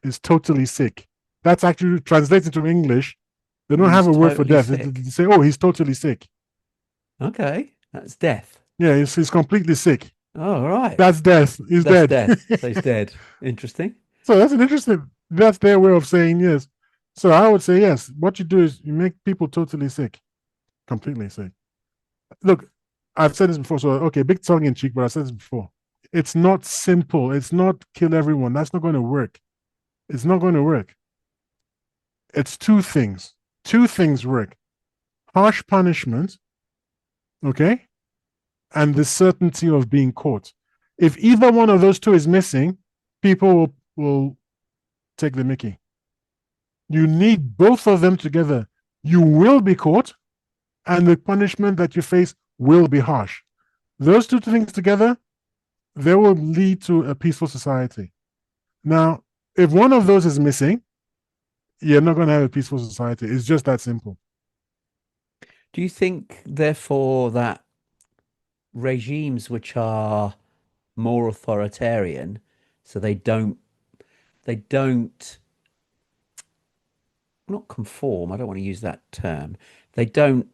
is totally sick. That's actually translated to English. They don't have He's a word for totally death. sick. They say, "Oh, he's totally sick." Okay. That's death. Yeah, he's completely sick. Oh, right. That's death. He's That's dead. death. So he's dead. Interesting. So that's an interesting. That's their way of saying yes. So I would say yes. What you do is you make people totally sick, completely sick. Look, I've said this before. So okay, big tongue in cheek, but I said this before. It's not simple. It's not kill everyone. That's not going to work. It's not going to work. It's two things. Two things work: harsh punishment, okay, and the certainty of being caught. If either one of those two is missing, people will take the mickey. You need both of them together. You will be caught, and the punishment that you face will be harsh. Those two things together, they will lead to a peaceful society. Now, if one of those is missing, you're not going to have a peaceful society. It's just that simple. Do you think, therefore, that regimes which are more authoritarian, so they don't not conform, I don't want to use that term, they don't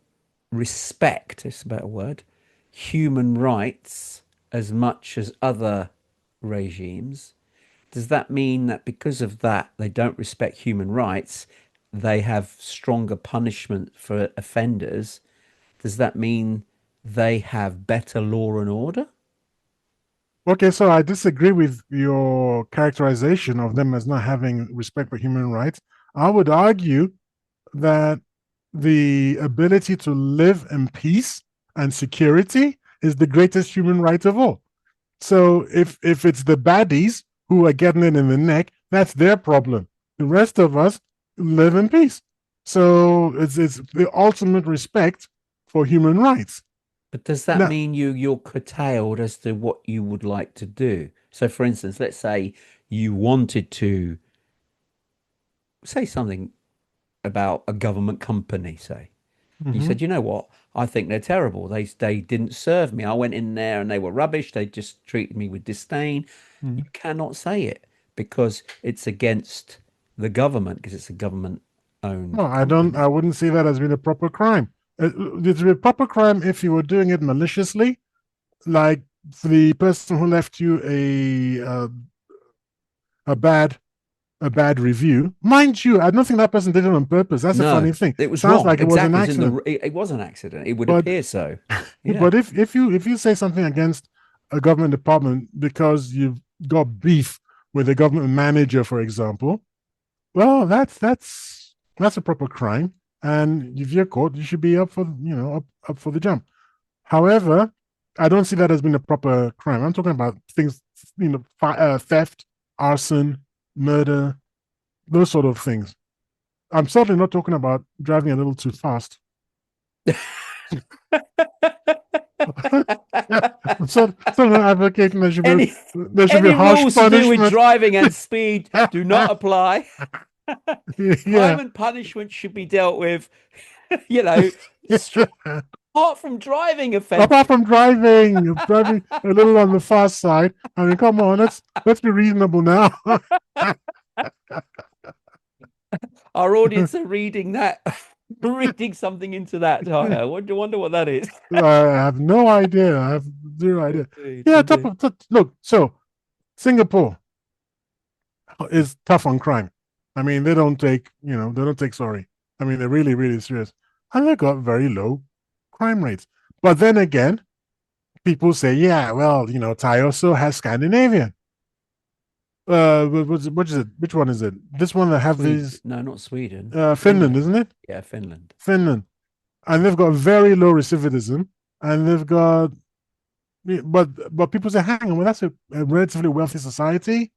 respect, it's a better word, human rights as much as other regimes. Does that mean that because of that, they don't respect human rights, they have stronger punishment for offenders? Does that mean they have better law and order? Okay, so I disagree with your characterization of them as not having respect for human rights. I would argue that the ability to live in peace and security is the greatest human right of all. So if it's the baddies who are getting it in the neck, that's their problem. The rest of us live in peace. So it's the ultimate respect for human rights. But does that Now, mean you're curtailed as to what you would like to do? So, for instance, let's say you wanted to say something about a government company, say. You mhm, said, you know what? I think they're terrible. They didn't serve me. I went in there and they were rubbish. They just treated me with disdain. You mhm. cannot say it because it's against the government because it's a government No, owned I don't. I company. wouldn't see that as being a proper crime. It's a proper crime if you were doing it maliciously, like the person who left you a bad a bad review. Mind you, I don't think that person did it on purpose. That's a No, funny thing. it was Sounds wrong. like it was an Exactly. It's in accident. it was an accident. It would But appear so. Yeah. but if you say something against a government department because you've got beef with a government manager, for example, well, that's a proper crime. And if you're caught, you should be up for up for the jump. However, I don't see that as being a proper crime. I'm talking about things, theft, arson, murder, those sort of things. I'm certainly not talking about driving a little too fast. I'm certainly not advocating Any there should be any harsh rules to do with punishment. driving and speed do not apply. Crime Yeah. and punishment should be dealt with, you know, straight apart from driving Apart offences. from driving a little on the fast side. I mean, come on, let's be reasonable now. Our audience are reading that, reading something into that. I wonder what that is. I have no idea. I have zero idea. Indeed, Yeah, indeed. look. So Singapore is tough on crime. I mean, they don't take sorry. I mean, they're really, really serious, and they got very low crime rates. But then again, people say, yeah, well, Thai also has Scandinavian. What is it? Which one is it? This one that have Sweden. these No, not Sweden. Finland, Finland. isn't it? Yeah, Finland. Finland, and they've got very low recidivism, and they've got, but people say, hang on, well, that's a relatively wealthy society,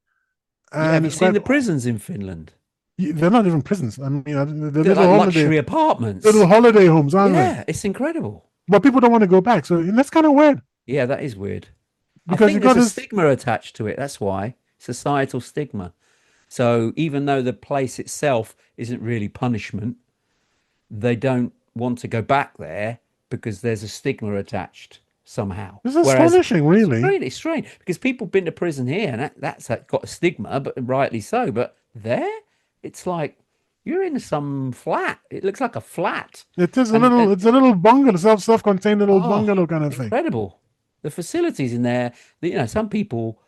Yeah, have and you it's seen quite. the prisons in Finland? They're not even prisons. I mean, they're They're like luxury little apartments. holiday homes, aren't they? Yeah, it's incredible. But people don't want to go back, so that's kind of weird Yeah, that is weird. I because you think got there's a this. stigma attached to it. That's why. Societal stigma. So even though the place itself isn't really punishment, they don't want to go back there because there's a stigma attached somehow. It's Whereas astonishing, it's really. really strange because people have been to prison here and that's got a stigma, but rightly so. But there, it's like you're in some flat. It looks like a flat. It is a And little. It's a little bungalow, self-contained little oh, bungalow kind of thing. incredible. The facilities in there, some people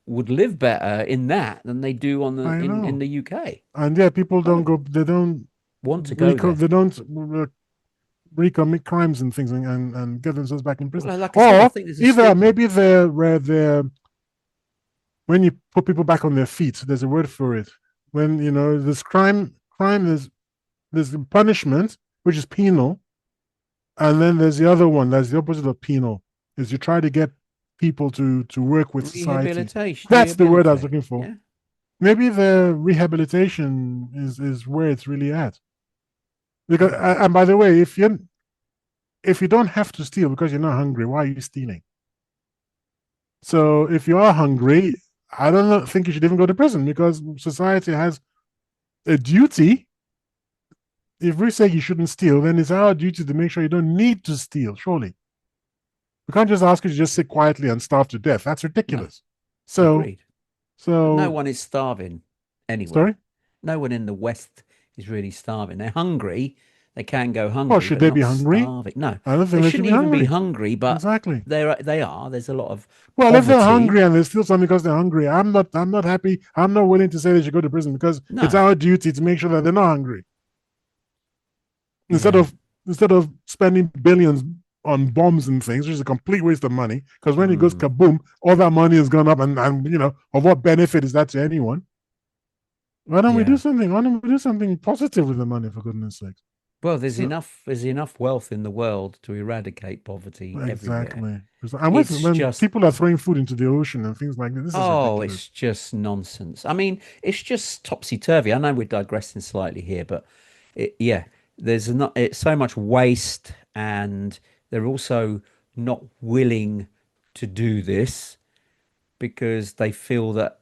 would live better in that than they do on the I in know, the UK. and yeah, people don't go. Incredible. They don't Want to go there. They don't recommit crimes and things and get themselves back in prison. Well, like I said, I Or think there's a either stigma. maybe they're where they're when you put people back on their feet. There's a word for it. When there's crime there's punishment, which is penal, and then there's the other one that's the opposite of penal. Is you try to get people to work with society. Rehabilitation, That's the word I was rehabilitate. looking for. Yeah. Maybe the rehabilitation is where it's really at. Because and by the way, if you don't have to steal because you're not hungry, why are you stealing? So if you are hungry, I don't think you should even go to prison because society has a duty. If we say you shouldn't steal, then it's our duty to make sure you don't need to steal, surely. We can't just ask you to just sit quietly and starve to death. That's No, ridiculous. So, agreed. But no so one is starving sorry? anywhere. No one in the West is really starving. They're hungry. They can go Well, hungry, should but they they're be not hungry? starving. No, I don't they think they should shouldn't be even be hungry. hungry, but Exactly. they are. There's a lot of Well, if they're poverty. hungry and they steal something because they're hungry, I'm not happy. I'm not willing to say they should go to prison because it's No, our duty to make sure that they're not hungry. Instead yeah, of instead of spending billions on bombs and things, which is a complete waste of money. Because when it goes mm, kaboom, all that money has gone up, and of what benefit is that to anyone? Why don't we do yeah. something? Why don't we do something positive with the money, for goodness sake? Well, So there's enough wealth in the world to eradicate poverty everywhere. exactly. And It's when just people are throwing food into the ocean and things like this is Oh, ridiculous. it's just nonsense. I mean, it's just topsy-turvy. I know we're digressing slightly here, but yeah, there's not it's so much waste, and they're also not willing to do this because they feel that,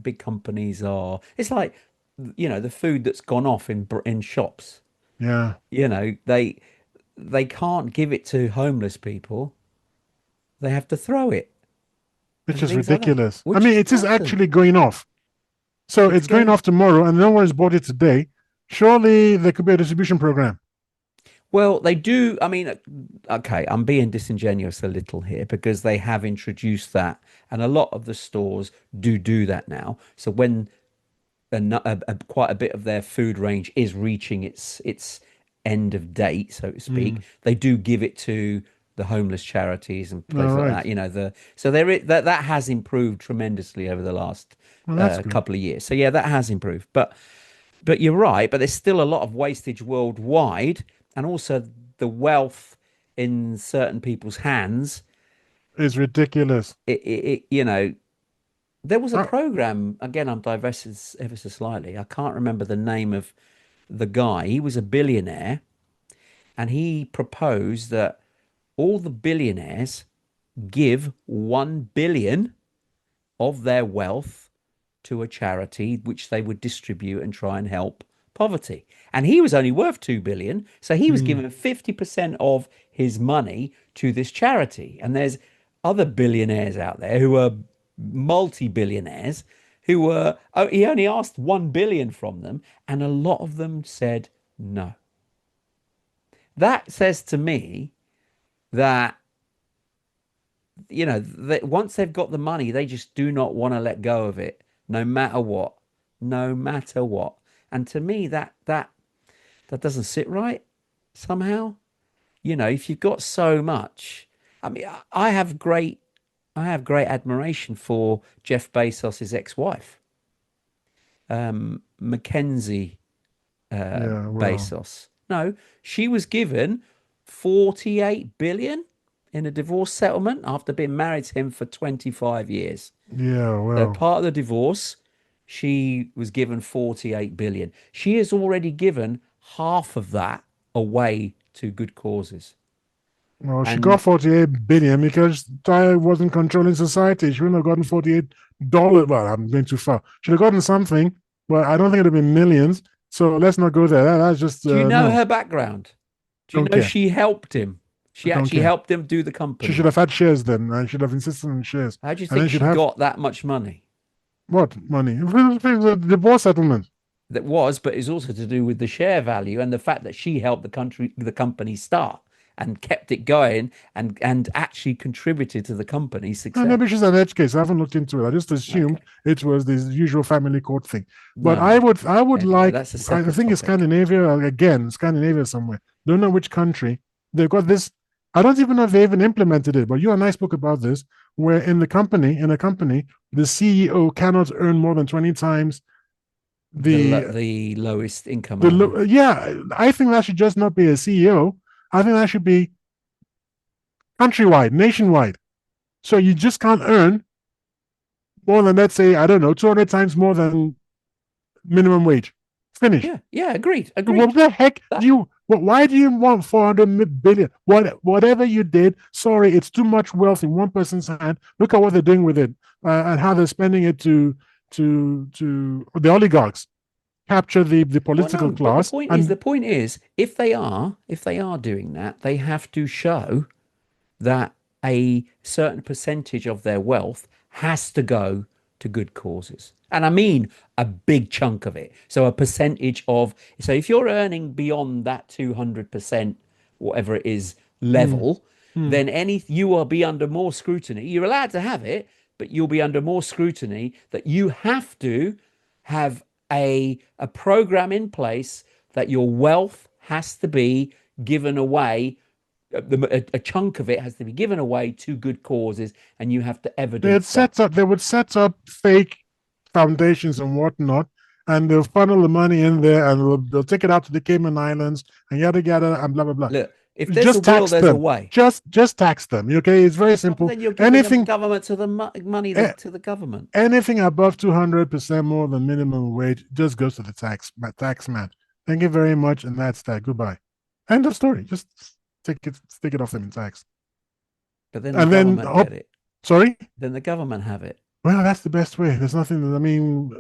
big companies are. It's like, the food that's gone off in shops. Yeah, They can't give it to homeless people. They have to throw it which and is things like that, ridiculous. I which mean, is it is nonsense. actually going off. So It's it's going going. off tomorrow, and no one has bought it today. Surely there could be a distribution program. Well, they do. I mean, okay, I'm being disingenuous a little here because they have introduced that, and a lot of the stores do that now. So when quite a bit of their food range is reaching its end of date, so to speak, Mm. they do give it to the homeless charities and All places like right. that. So that has improved tremendously over the last Well, that's good. couple of years. So yeah, that has improved, but you're right. But there's still a lot of wastage worldwide, and also the wealth in certain people's hands. It's ridiculous. There was a Uh, program. Again, I'm divested ever so slightly. I can't remember the name of the guy. He was a billionaire, and he proposed that all the billionaires give 1 billion of their wealth to a charity which they would distribute and try and help poverty. And he was only worth 2 billion, so he was mm, giving 50% of his money to this charity. And there's other billionaires out there who are multi-billionaires who were, oh, he only asked 1 billion from them, and a lot of them said no. That says to me that, that once they've got the money, they just do not want to let go of it, no matter what, no matter what. And to me, that doesn't sit right somehow. If you've got so much, I mean, I have great admiration for Jeff Bezos's ex-wife, Mackenzie Yeah, well, Bezos. No, she was given 48 billion in a divorce settlement after being married to him for 25 years. yeah, So well. part of the divorce, she was given 48 billion. She has already given half of that away to good causes. Well, she got And 48 billion because Thai wasn't controlling society. She wouldn't have gotten $48. Well, I'm going too far. She'd have gotten something, but I don't think it'd have been millions. So let's not go there. That's just do you know no. her background? Do you Don't know care. she helped him? I She don't actually care. helped him do the She should company. have had shares then. I should have insisted on shares, How do you and think then she'd she have got that much money? what money? The divorce settlement. That was, but it's also to do with the share value and the fact that she helped the company start and kept it going and actually contributed to the company's Maybe success. she's an edge case. I haven't looked into it. I just assumed Okay. it was the usual family court thing. But No, I no. would, I would Anyway, like. that's a I separate think it's topic. Scandinavia again. Scandinavia somewhere. Don't know which country. They've got this. I don't even know if they even implemented it. But you and I spoke about this, where in a company, the CEO cannot earn more than 20 times the The lowest income earner. yeah. I think that should just not be a CEO. I think that should be countrywide, nationwide. So you just can't earn more than, let's say, I don't know, 200 times more than minimum wage. Finish. Yeah, yeah, agreed, What agreed. the heck do That you? Why do you want 400 billion? Whatever you did, sorry, it's too much wealth in one person's hand. Look at what they're doing with it, and how they're spending it to the oligarchs, capture the Well, political no, but class, and the point is, if they are doing that, they have to show that a certain percentage of their wealth has to go to good causes. And I mean a big chunk of it. So a percentage of, so if you're earning beyond that 200%, whatever it is, mm, level, mm. then you will be under more scrutiny. You're allowed to have it, but you'll be under more scrutiny that you have to have a program in place that your wealth has to be given away, a chunk of it has to be given away to good causes, and you have to evidence that. They would set up fake foundations and whatnot, and they'll funnel the money in there, and they'll take it out to the Cayman Islands and yada yada and blah blah blah. Look, if there's a Just will, tax there's a them. way. Just tax them. Okay, it's very Oh, but simple. then you're giving them Anything government to the money eh, to the government. anything above 200% more than minimum wage just goes to the tax man. Thank you very much, and that's that. Goodbye. End of story. Just take it off them in tax, But then the and then government get it. sorry. Then the government have it. Well, that's the best way. There's nothing. I mean,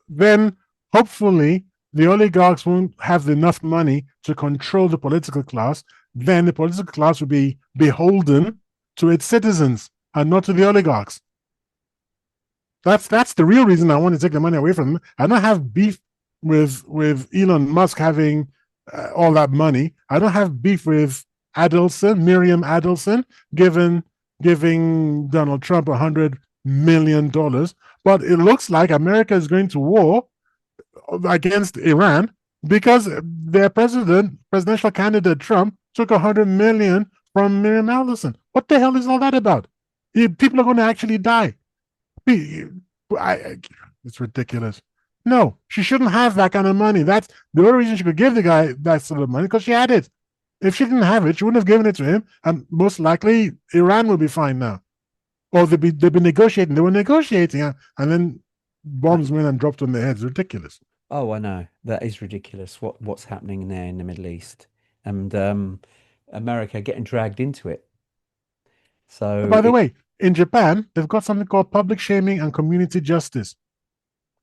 then hopefully the oligarchs won't have enough money to control the political class. Then the political class will be beholden to its citizens and not to the oligarchs. That's the real reason I want to take the money away from them. I don't have beef with Elon Musk having all that money. I don't have beef with Miriam Adelson, giving Donald Trump $100 million. But it looks like America is going to war against Iran because their presidential candidate Trump took $100 million from Miriam Adelson. What the hell is all that about? People are going to actually die. It's ridiculous. No, she shouldn't have that kind of money. That's the only reason she could give the guy that sort of money, because she had it. If she didn't have it, she wouldn't have given it to him, and most likely Iran will be fine now. Or they've been negotiating. They were negotiating, and then bombs went and dropped on their heads. Ridiculous. Oh, I know. That is ridiculous. What's happening there in the Middle East, and America getting dragged into it. So By the way, in Japan, they've got something called public shaming and community justice.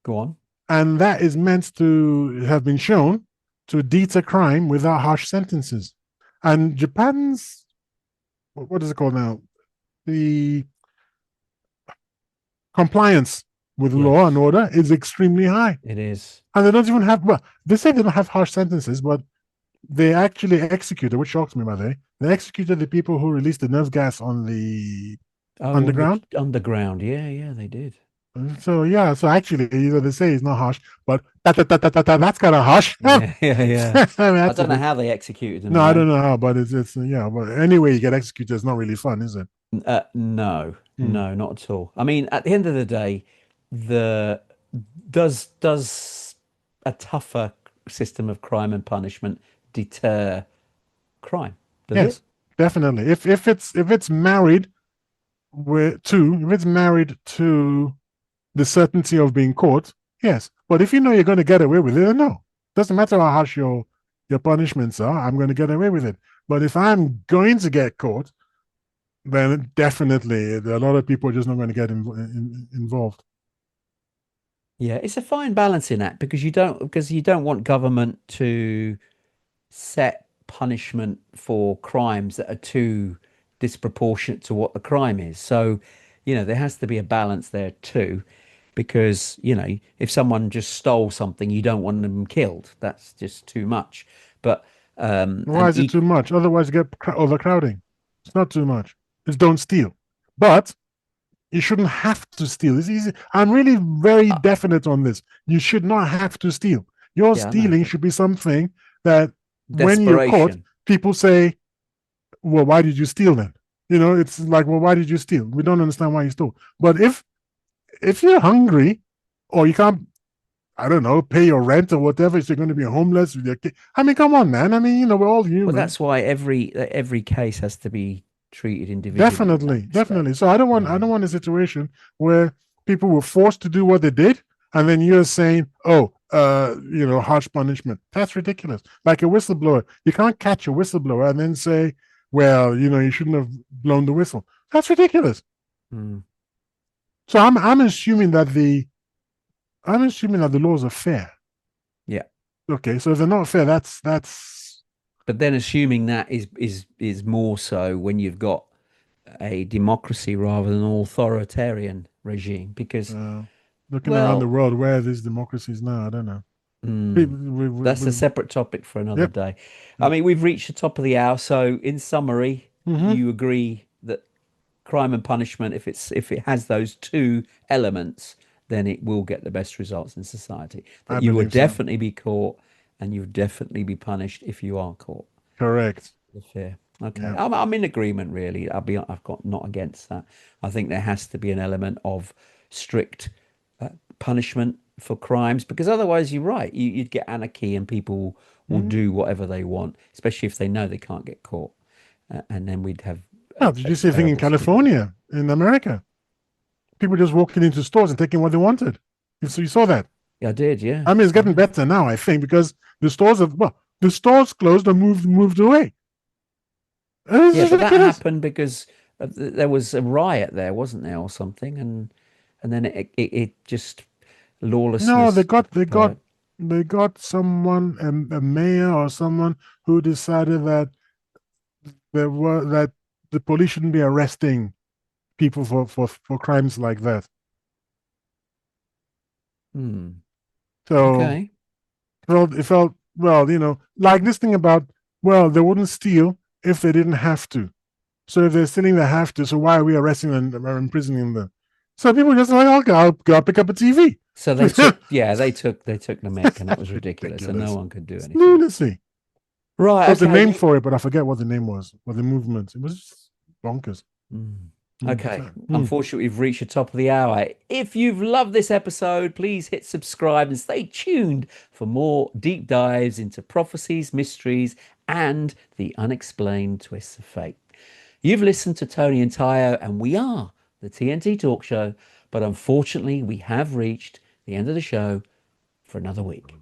Go on. And that is meant to have been shown to deter crime without harsh sentences. And Japan's, what is it called now? The compliance with law and Yes, order is extremely high. it is. And they don't even have, well, they say they don't have harsh sentences, but they actually executed, which shocks me, by the way, they executed the people who released the nerve gas on the Oh, on the underground. underground. Yeah, yeah, they did. So yeah, so actually, they say it's not harsh, but that's kind of harsh. I Yeah, yeah, yeah. mean, I that's a don't know bit. how they executed them, No, you I know. don't know how, but it's yeah. But anyway, you get executed. It's not really fun, is it? No, Hmm. no, not at all. I mean, at the end of the day, the does a tougher system of crime and punishment deter crime? Does it? Yes, definitely. If it's married if it's married to the certainty of being caught, yes. But if you know you're going to get away with it, then no. Doesn't matter how harsh your punishments are. I'm going to get away with it. But if I'm going to get caught, then definitely a lot of people are just not going to get involved. Yeah, it's a fine balancing act because you don't want government to set punishment for crimes that are too disproportionate to what the crime is. So, there has to be a balance there too, because, if someone just stole something, you don't want them killed. That's just too much. But Why and is it too much? Otherwise, you get overcrowding. It's not too much. It's don't steal. But you shouldn't have to steal. It's easy. I'm really very definite on this. You should not have to steal. Your yeah, I know. stealing should be something that when you're caught, Desperation. people say, well, why did you steal then? It's like, well, why did you steal? We don't understand why you stole. But if you're hungry or you can't, I don't know, pay your rent or whatever, so you're going to be homeless with your kid. I mean, come on, man. I mean, we're all Well, human. that's why every case has to be treated individually in that Definitely, definitely. respect. So I don't Um, want a situation where people were forced to do what they did, and then you're saying, oh, harsh punishment. That's ridiculous. Like a whistleblower, you can't catch a whistleblower and then say, well, you shouldn't have blown the whistle. That's ridiculous. mm, So I'm assuming that the laws are fair. yeah. Okay, so if they're not fair, that's But then assuming that is more so when you've got a democracy rather than an authoritarian regime, because, uh, looking around the well, world where these democracies now. I don't know. mm, that's a separate topic for another Yep. day. I Yep. mean, we've reached the top of the hour, so in summary, Mm-hmm. you agree that crime and punishment, if it has those two elements, then it will get the best results in society. I That you will believe so. definitely be caught and you'll definitely be punished if you are caught. Correct. The fear. Okay, Yeah. I'm in agreement. Really, I've got not against that. I think there has to be an element of strict punishment for crimes, because otherwise, you're right. You'd get anarchy and people will Mm-hmm. do whatever they want, especially if they know they can't get caught, and then we'd have Now, did a you see a thing in terrible situation. California, in America? People just walking into stores and taking what they wanted. So you saw that. Yeah, I did. Yeah, I mean, it's getting yeah. better now, I think, because the stores closed and moved away. It's Yeah, just but that ridiculous. happened because there was a riot there, wasn't there, or something, and then it just No, they lawlessness got they got occurred. they got someone, a mayor or someone who decided that the police shouldn't be arresting people for crimes like that. Hmm. So Okay. it felt well, like this thing about, well, they wouldn't steal if they didn't have to. So if they're stealing, they have to. So why are we arresting them or imprisoning them? So people just like, okay, I'll pick up a TV. So they took the mick, and that was ridiculous, and no Ridiculous. one could do It's anything. lunacy. Right. There was a Okay. name We. for it, but I forget what the name was, or the movement. It was bonkers. Hmm. Okay. So, Unfortunately, we've reached the top of the hour. If you've loved this episode, please hit subscribe and stay tuned for more deep dives into prophecies, mysteries, and the unexplained twists of fate. You've listened to Tony and Tayo, and we are the TNT Talk Show. But unfortunately, we have reached the end of the show for another week.